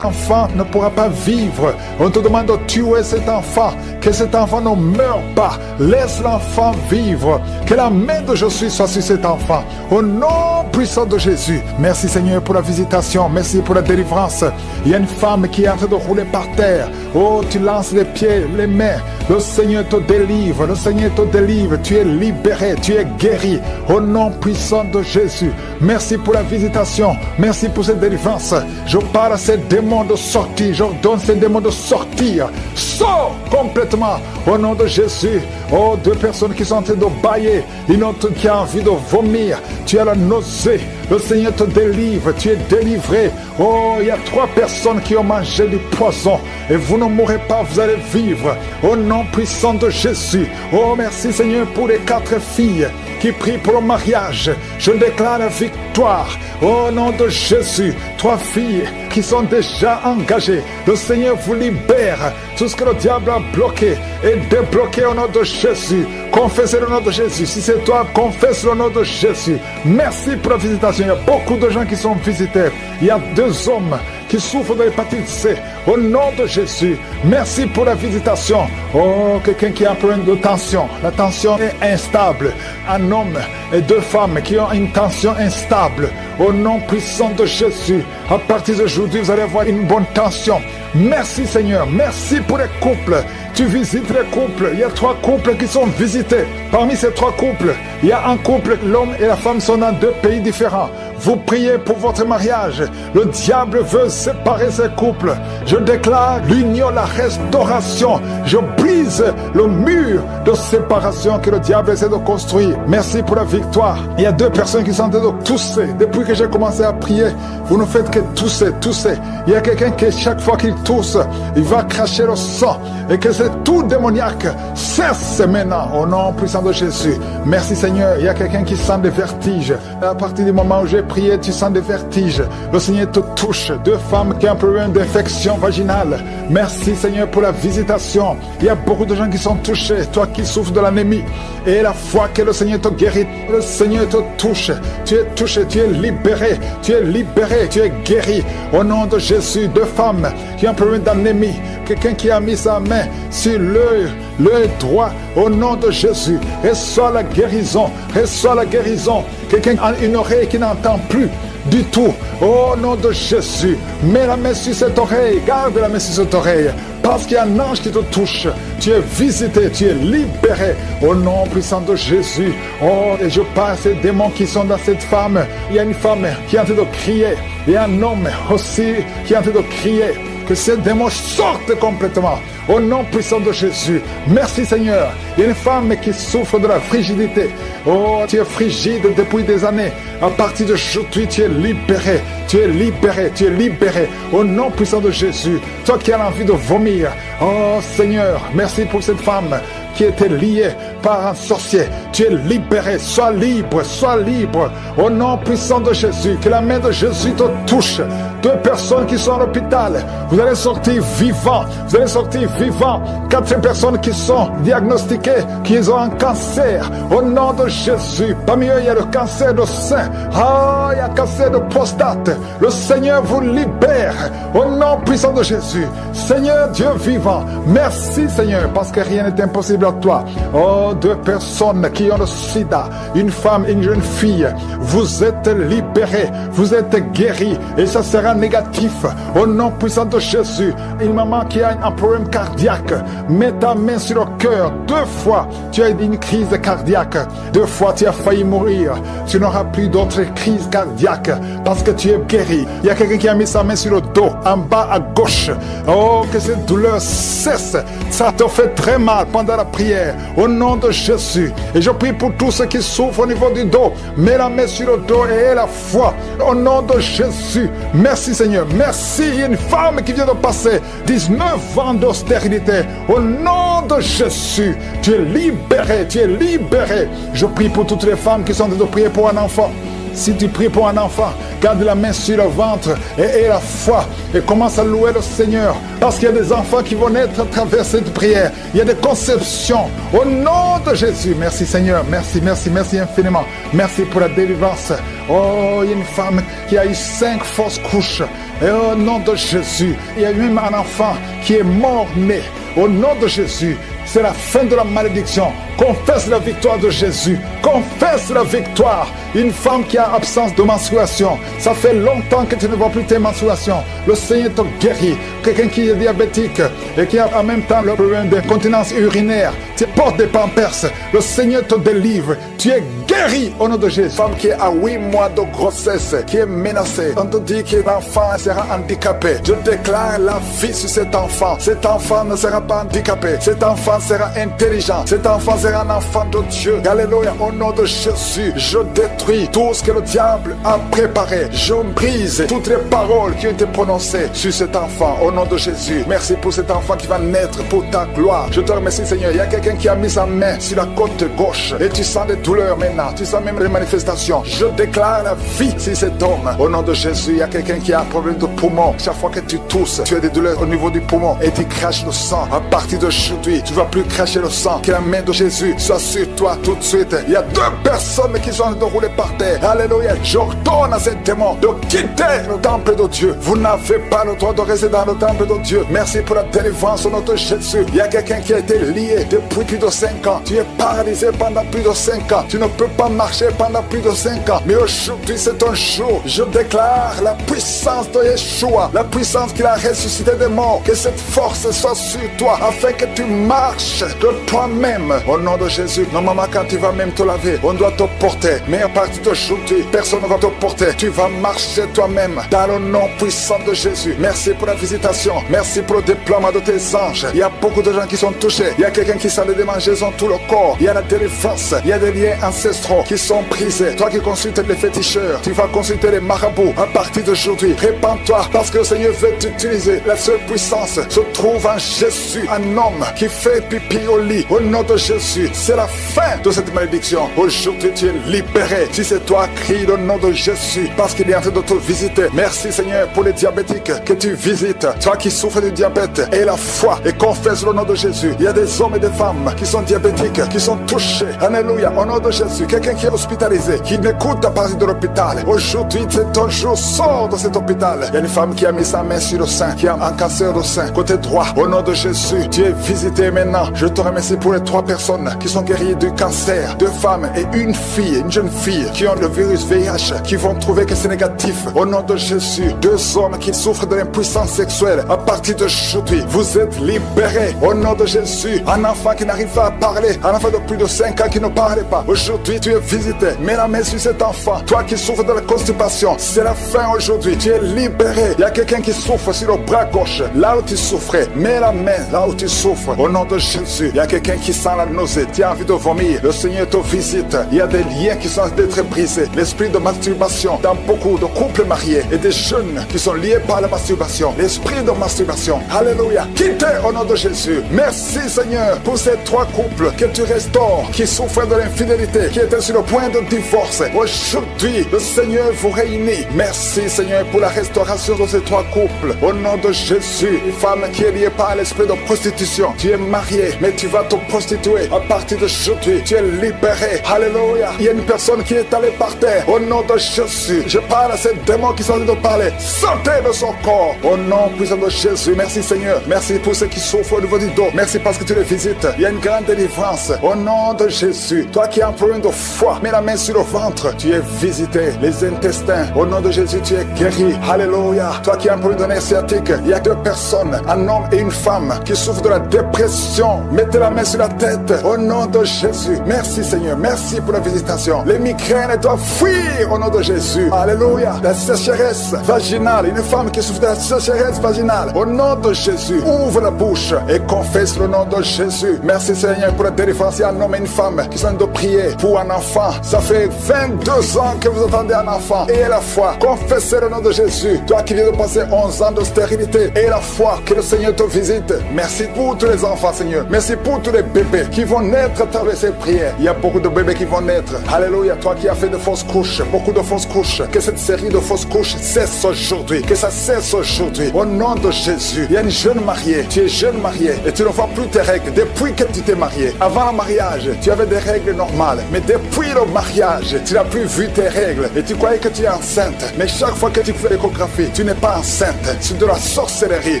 S2: Enfant ne pourra pas vivre. On te demande de tuer cet enfant. Que cet enfant ne meure pas. Laisse l'enfant vivre. Que la main de Jésus soit sur cet enfant. Au nom puissant de Jésus. Merci Seigneur pour la visitation. Merci pour la délivrance. Il y a une femme qui est en train de rouler par terre. Oh, tu lances les pieds, les mains. Le Seigneur te délivre. Le Seigneur te délivre. Tu es libéré. Tu es guéri. Au nom puissant de Jésus. Merci pour la visitation. Merci pour cette délivrance. Je parle à ces démons de sortir, j'ordonne ces démons de sortir. Sors complètement au nom de Jésus. Oh, deux personnes qui sont en train de bailler, une autre qui a envie de vomir. Tu as la nausée. Le Seigneur te délivre, tu es délivré. Oh, il y a 3 personnes qui ont mangé du poison et vous ne mourrez pas, vous allez vivre. Au nom puissant de Jésus. Oh, merci Seigneur pour les 4 filles qui prient pour le mariage. Je déclare la victoire au nom de Jésus. 3 filles qui sont déjà engagées. Le Seigneur vous libère. Tout ce que le diable a bloqué est débloqué au nom de Jésus. Confessez le nom de Jésus. Si c'est toi, confesse le nom de Jésus. Merci pour la visitation. Il y a beaucoup de gens qui sont visités. Il y a 2 hommes qui souffrent de l'hépatite C. Au nom de Jésus, merci pour la visitation. Oh, quelqu'un qui a un problème de tension. La tension est instable. Un homme et 2 femmes qui ont une tension instable. Au nom puissant de Jésus, à partir d'aujourd'hui, vous allez avoir une bonne tension. Merci Seigneur. Merci pour les couples. Tu visites les couples. Il y a 3 couples qui sont visités. Parmi ces 3 couples, il y a un couple, l'homme et la femme sont dans 2 pays différents. Vous priez pour votre mariage. Le diable veut séparer ces couples. Je déclare l'union, la restauration. Je brise le mur de séparation que le diable essaie de construire. Merci pour la victoire. Il y a 2 personnes qui sont en train de tousser. Depuis que j'ai commencé à prier, vous ne faites que tousser, tousser. Il y a quelqu'un qui, chaque fois qu'il tousse, il va cracher le sang. Et que c'est tout démoniaque cesse maintenant au nom puissant de Jésus. Merci Seigneur. Il y a quelqu'un qui sent des vertiges. À partir du moment où j'ai prié, tu sens des vertiges. Le Seigneur te touche. 2 femmes qui ont un problème d'infection vaginale. Merci Seigneur pour la visitation. Il y a beaucoup de gens qui sont touchés. Toi qui souffres de l'anémie. Et la foi que le Seigneur te guérit. Le Seigneur te touche. Tu es touché, tu es libéré. Tu es libéré, tu es guéri. Au nom de Jésus, 2 femmes qui ont un problème d'anémie. Quelqu'un qui a mis sa main sur l'œil droit. Au nom de Jésus, reçois la guérison. Reçois la guérison. Quelqu'un a une oreille qui n'entend plus du tout. Au nom de Jésus, mets la main sur cette oreille. Garde la main sur cette oreille. parce qu'il y a un ange qui te touche. Tu es visité, tu es libéré au nom puissant de Jésus. Oh, et je parle à ces démons qui sont dans cette femme. Il y a une femme qui est en train de crier. Il y a un homme aussi qui est en train de crier. Que ces démons sortent complètement. Au nom puissant de Jésus. Merci Seigneur. Il y a une femme qui souffre de la frigidité. Oh, tu es frigide depuis des années. À partir d'aujourd'hui, tu es libéré. Tu es libéré. Tu es libéré. Au nom puissant de Jésus. Toi qui as envie de vomir. Oh Seigneur, merci pour cette femme qui était liée par un sorcier. Tu es libéré. Sois libre. Sois libre. Au nom puissant de Jésus. Que la main de Jésus te touche. 2 personnes qui sont à l'hôpital. Vous allez sortir vivants. Vous allez sortir vivants. 4 personnes qui sont diagnostiquées, qui ont un cancer. Au nom de Jésus. Parmi eux, il y a le cancer de sein. Ah, il y a le cancer de prostate. Le Seigneur vous libère. Au nom puissant de Jésus. Seigneur Dieu vivant. Merci Seigneur, parce que rien n'est impossible à toi. Oh, 2 personnes qui ont le sida. Une femme et une jeune fille. Vous êtes libérés. Vous êtes guéris. Et ça sera négatif. Au nom puissant de Jésus. Une maman qui a un problème cardiaque. Mets ta main sur le cœur. 2 fois, tu as eu une crise cardiaque. 2 fois, tu as failli mourir. Tu n'auras plus d'autres crises cardiaques parce que tu es guéri. Il y a quelqu'un qui a mis sa main sur le dos, en bas à gauche. Oh, que cette douleur cesse. Ça te fait très mal pendant la prière. Au nom de Jésus. Et je prie pour tous ceux qui souffrent au niveau du dos. Mets la main sur le dos et aie la foi. Au nom de Jésus. Merci Seigneur. Merci. Il y a une femme qui vient de passer 19 ans d'austérité. Au nom de Jésus. Tu es libéré. Tu es libéré. Je prie pour toutes les femmes qui sont en train de prier pour un enfant. Si tu pries pour un enfant, garde la main sur le ventre et aie la foi et commence à louer le Seigneur. Parce qu'il y a des enfants qui vont naître à travers cette prière. Il y a des conceptions. Au nom de Jésus. Merci Seigneur. Merci, merci, merci infiniment. Merci pour la délivrance. Oh, il y a une femme qui a eu 5 fausses couches. Et au nom de Jésus, il y a même un enfant qui est mort-né. Au nom de Jésus, c'est la fin de la malédiction. Confesse la victoire de Jésus. Confesse la victoire. Une femme qui a absence de menstruation. Ça fait longtemps que tu ne vois plus tes menstruations. Le Seigneur te guérit. Quelqu'un qui est diabétique et qui a en même temps le problème d'incontinence urinaire. Tu portes des pampers. Le Seigneur te délivre. Tu es guéri au nom de Jésus. Femme qui est à 8 mois de grossesse, qui est menacée. On te dit que l'enfant sera handicapé. Je déclare la vie sur cet enfant. Cet enfant ne sera pas handicapé. Cet enfant sera intelligent. Cet enfant sera un enfant de Dieu. Alléluia. Au nom de Jésus, je détruis tout ce que le diable a préparé. Je brise toutes les paroles qui ont été prononcées sur cet enfant. Au nom de Jésus. Merci pour cet enfant qui va naître pour ta gloire. Je te remercie Seigneur. Il y a quelqu'un qui a mis sa main sur la côte gauche et tu sens des douleurs maintenant. Tu sens même les manifestations. Je déclare la vie sur cet homme. Au nom de Jésus, il y a quelqu'un qui a un problème de poumon. Chaque fois que tu tousses, tu as des douleurs au niveau du poumon et tu craches le sang. À partir d'aujourd'hui, tu ne vas plus cracher le sang. Que la main de Jésus soit sur toi tout de suite. Il y a 2 personnes qui sont en train de rouler par terre. Alléluia. J'ordonne à ces démons de quitter le temple de Dieu. Vous n'avez pas le droit de rester dans le temple de Dieu. Merci pour la délivrance au nom de Jésus. Il y a quelqu'un qui a été lié depuis plus de 5 ans. Tu es paralysé pendant plus de 5 ans. Tu ne peux pas marcher pendant plus de 5 ans. Mais aujourd'hui, c'est un jour. Je déclare la puissance de Yeshua, la puissance qu'il a ressuscité des morts. Que cette force soit sur toi afin que tu marches de toi-même. Au nom de Jésus. Normalement, quand tu vas même te laver, on doit te porter. Mais à partir d'aujourd'hui, personne ne va te porter. Tu vas marcher toi-même dans le nom puissant de Jésus. Merci pour la visitation. Merci pour le déploiement de tes anges. Il y a beaucoup de gens qui sont touchés. Il y a quelqu'un qui sent les démangeaisons tout le corps. Il y a la délivrance. Il y a des liens ancestraux qui sont brisés. Toi qui consultes les féticheurs, tu vas consulter les marabouts. À partir d'aujourd'hui, répands-toi parce que le Seigneur veut t'utiliser. La seule puissance se trouve en Jésus. Un homme qui fait pipi au lit. Au nom de Jésus, c'est la fin de cette malédiction. Aujourd'hui, tu es libéré. Si c'est toi, crie le nom de Jésus parce qu'il est en train de te visiter. Merci Seigneur pour les diabétiques que tu visites. Toi qui souffres du diabète, aie la foi et confesse le nom de Jésus. Il y a des hommes et des femmes qui sont diabétiques, qui sont touchés. Alléluia, au nom de Jésus. Quelqu'un qui est hospitalisé, qui n'écoute à partir de l'hôpital. Aujourd'hui, c'est ton jour. Sors de cet hôpital. Il y a une femme qui a mis sa main sur le sein, qui a un cancer au sein, côté droit. Au nom de Jésus. Jésus, tu es visité maintenant. Je te remercie pour les 3 personnes qui sont guéries du cancer, 2 femmes et une fille, une jeune fille qui ont le virus VIH, qui vont trouver que c'est négatif. Au nom de Jésus, 2 hommes qui souffrent de l'impuissance sexuelle, à partir d'aujourd'hui, vous êtes libérés. Au nom de Jésus, un enfant qui n'arrive pas à parler, un enfant de plus de 5 ans qui ne parlait pas, aujourd'hui tu es visité. Mets la main sur cet enfant, toi qui souffres de la constipation, c'est la fin aujourd'hui, tu es libéré. Il y a quelqu'un qui souffre sur le bras gauche, là où tu souffrais, mets la main là où tu souffres. Au nom de Jésus, il y a quelqu'un qui sent la nausée, tu as envie de vomir, le Seigneur te visite. Il y a des liens qui sont d'être brisés, l'esprit de masturbation dans beaucoup de couples mariés et des jeunes qui sont liés par la masturbation, l'esprit de masturbation, alléluia, quittez au nom de Jésus. Merci Seigneur pour ces 3 couples que tu restaures, qui souffrent de l'infidélité, qui étaient sur le point de divorce. Aujourd'hui, le Seigneur vous réunit. Merci Seigneur pour la restauration de ces 3 couples. Au nom de Jésus, une femme qui est liée par l'esprit de prostitution, tu es mariée, mais tu vas te prostituer. À partir d'aujourd'hui, tu es libéré. Alléluia. Il y a une personne qui est allée par terre. Au nom de Jésus, je parle à ces démons qui sont en train de parler. Sortez de son corps. Au nom puissant de Jésus. Merci Seigneur. Merci pour ceux qui souffrent au niveau du dos. Merci parce que tu les visites. Il y a une grande délivrance. Au nom de Jésus. Toi qui as un problème de foie, mets la main sur le ventre. Tu es visité. Les intestins. Au nom de Jésus, tu es guéri. Alléluia. Toi qui as un problème de nerf sciatique, il y a 2 personnes, un homme et une femme, qui souffrent de la dépression. Mettez la main sur la tête. Au nom de Jésus. Merci Seigneur. Merci pour la visitation. Les migraines doivent fuir au nom de Jésus. Alléluia. La sécheresse vaginale. Une femme qui souffre de la sécheresse vaginale. Au nom de Jésus. Ouvre la bouche et confesse le nom de Jésus. Merci Seigneur pour la délivrance. Il y a un homme et une femme qui sont de prier pour un enfant. Ça fait 22 ans que vous attendez un enfant. Et la foi. Confessez le nom de Jésus. Toi qui viens de passer 11 ans de stérilité. Et la foi. Que le Seigneur te visite. Merci pour tous les enfants Seigneur. Merci pour tous les bébés qui vont naître à travers ces prières. Il y a beaucoup de bébés qui vont naître. Alléluia. Toi qui as fait de fausses couches. Beaucoup de fausses couches. Que cette série de fausses couches cesse aujourd'hui. Que ça cesse aujourd'hui. Au nom de Jésus. Il y a une jeune mariée. Tu es jeune mariée. Et tu ne vois plus tes règles depuis que tu t'es marié. Avant le mariage, tu avais des règles normales. Mais depuis le mariage, tu n'as plus vu tes règles. Et tu croyais que tu es enceinte. Mais chaque fois que tu fais l'échographie, tu n'es pas enceinte. C'est de la sorcellerie.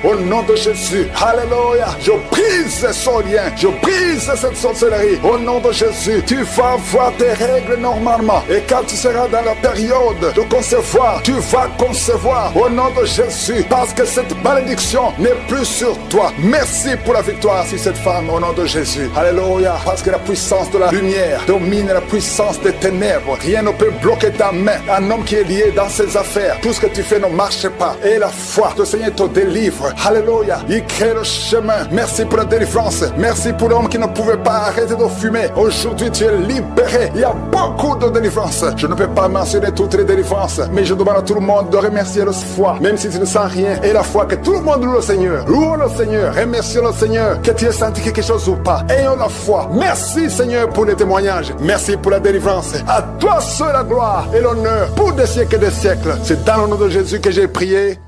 S2: Au nom de Jésus. Alléluia. Je brise ce lien. Je brise cette sorcellerie. Au nom de Jésus. Tu vas voir tes règles normalement. Et quand tu seras dans la période de concevoir, tu vas concevoir. Au nom de Jésus. Parce que cette malédiction n'est plus sur toi. Merci pour la victoire sur cette femme. Au nom de Jésus. Alléluia. Parce que la puissance de la lumière domine la puissance des ténèbres. Rien ne peut bloquer ta main. Un homme qui est lié dans ses affaires. Tout ce que tu fais ne marche pas. Et la foi, le Seigneur te délivre. Alléluia. Il crée le chemin. Merci pour la délivrance. Merci pour l'homme qui ne pouvait pas arrêter de fumer. Aujourd'hui, tu es libéré. Il y a beaucoup de délivrances. Je ne peux pas mentionner toutes les délivrances, mais je demande à tout le monde de remercier la foi, même si tu ne sens rien. Et la foi, que tout le monde loue le Seigneur. Loue le Seigneur. Remercions le Seigneur. Que tu aies senti quelque chose ou pas. Ayons la foi. Merci Seigneur pour les témoignages. Merci pour la délivrance. À toi seul la gloire et l'honneur pour des siècles et des siècles. C'est dans le nom de Jésus que j'ai prié.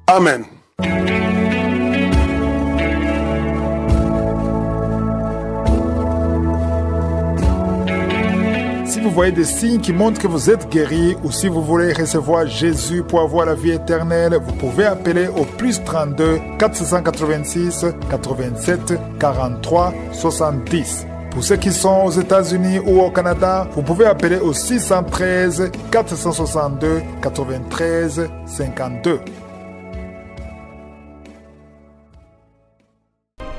S2: Amen.
S4: Si vous voyez des signes qui montrent que vous êtes guéri ou si vous voulez recevoir Jésus pour avoir la vie éternelle, vous pouvez appeler au plus 32 486 87 43 70. Pour ceux qui sont aux États-Unis ou au Canada, vous pouvez appeler au 613 462 93 52.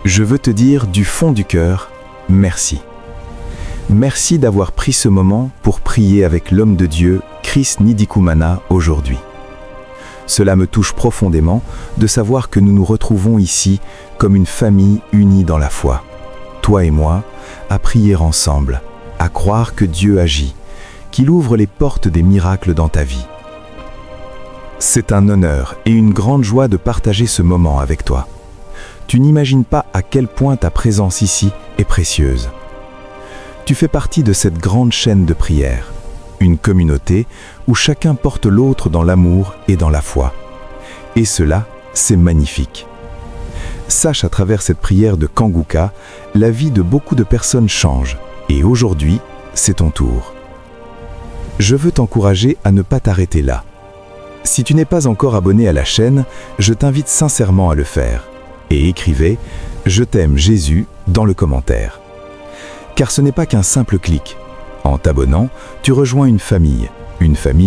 S1: Je veux te dire du fond du cœur, merci. Merci d'avoir pris ce moment pour prier avec l'homme de Dieu, Chris Nidikumana, aujourd'hui. Cela me touche profondément de savoir que nous nous retrouvons ici comme une famille unie dans la foi. Toi et moi, à prier ensemble, à croire que Dieu agit, qu'il ouvre les portes des miracles dans ta vie. C'est un honneur et une grande joie de partager ce moment avec toi. Tu n'imagines pas à quel point ta présence ici est précieuse. Tu fais partie de cette grande chaîne de prière, une communauté où chacun porte l'autre dans l'amour et dans la foi. Et cela, c'est magnifique. Sache à travers cette prière de Kanguka, la vie de beaucoup de personnes change. Et aujourd'hui, c'est ton tour. Je veux t'encourager à ne pas t'arrêter là. Si tu n'es pas encore abonné à la chaîne, je t'invite sincèrement à le faire. Et écrivez Je t'aime Jésus dans le commentaire. Car ce n'est pas qu'un simple clic. En t'abonnant, tu rejoins une famille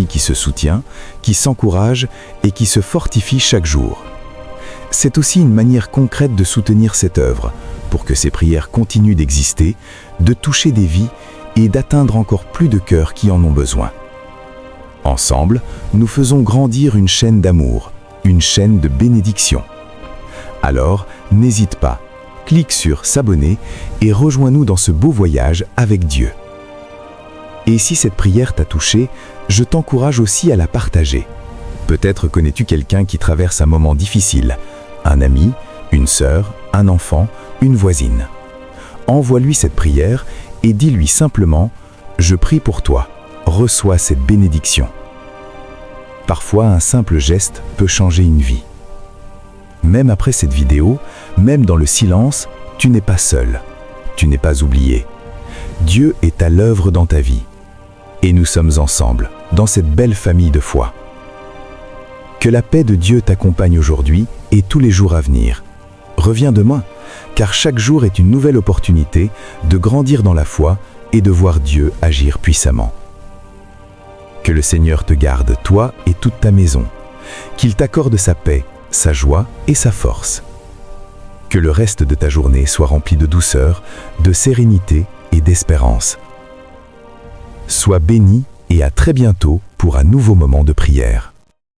S1: qui se soutient, qui s'encourage et qui se fortifie chaque jour. C'est aussi une manière concrète de soutenir cette œuvre, pour que ces prières continuent d'exister, de toucher des vies et d'atteindre encore plus de cœurs qui en ont besoin. Ensemble, nous faisons grandir une chaîne d'amour, une chaîne de bénédiction. Alors, n'hésite pas, clique sur s'abonner et rejoins-nous dans ce beau voyage avec Dieu. Et si cette prière t'a touché, je t'encourage aussi à la partager. Peut-être connais-tu quelqu'un qui traverse un moment difficile, un ami, une sœur, un enfant, une voisine. Envoie-lui cette prière et dis-lui simplement « Je prie pour toi, reçois cette bénédiction ». Parfois, un simple geste peut changer une vie. Même après cette vidéo, même dans le silence, tu n'es pas seul, tu n'es pas oublié. Dieu est à l'œuvre dans ta vie. Et nous sommes ensemble, dans cette belle famille de foi. Que la paix de Dieu t'accompagne aujourd'hui et tous les jours à venir. Reviens demain, car chaque jour est une nouvelle opportunité de grandir dans la foi et de voir Dieu agir puissamment. Que le Seigneur te garde, toi et toute ta maison. Qu'il t'accorde sa paix, sa joie et sa force. Que le reste de ta journée soit rempli de douceur, de sérénité et d'espérance. Sois béni et à très bientôt pour un nouveau moment de prière.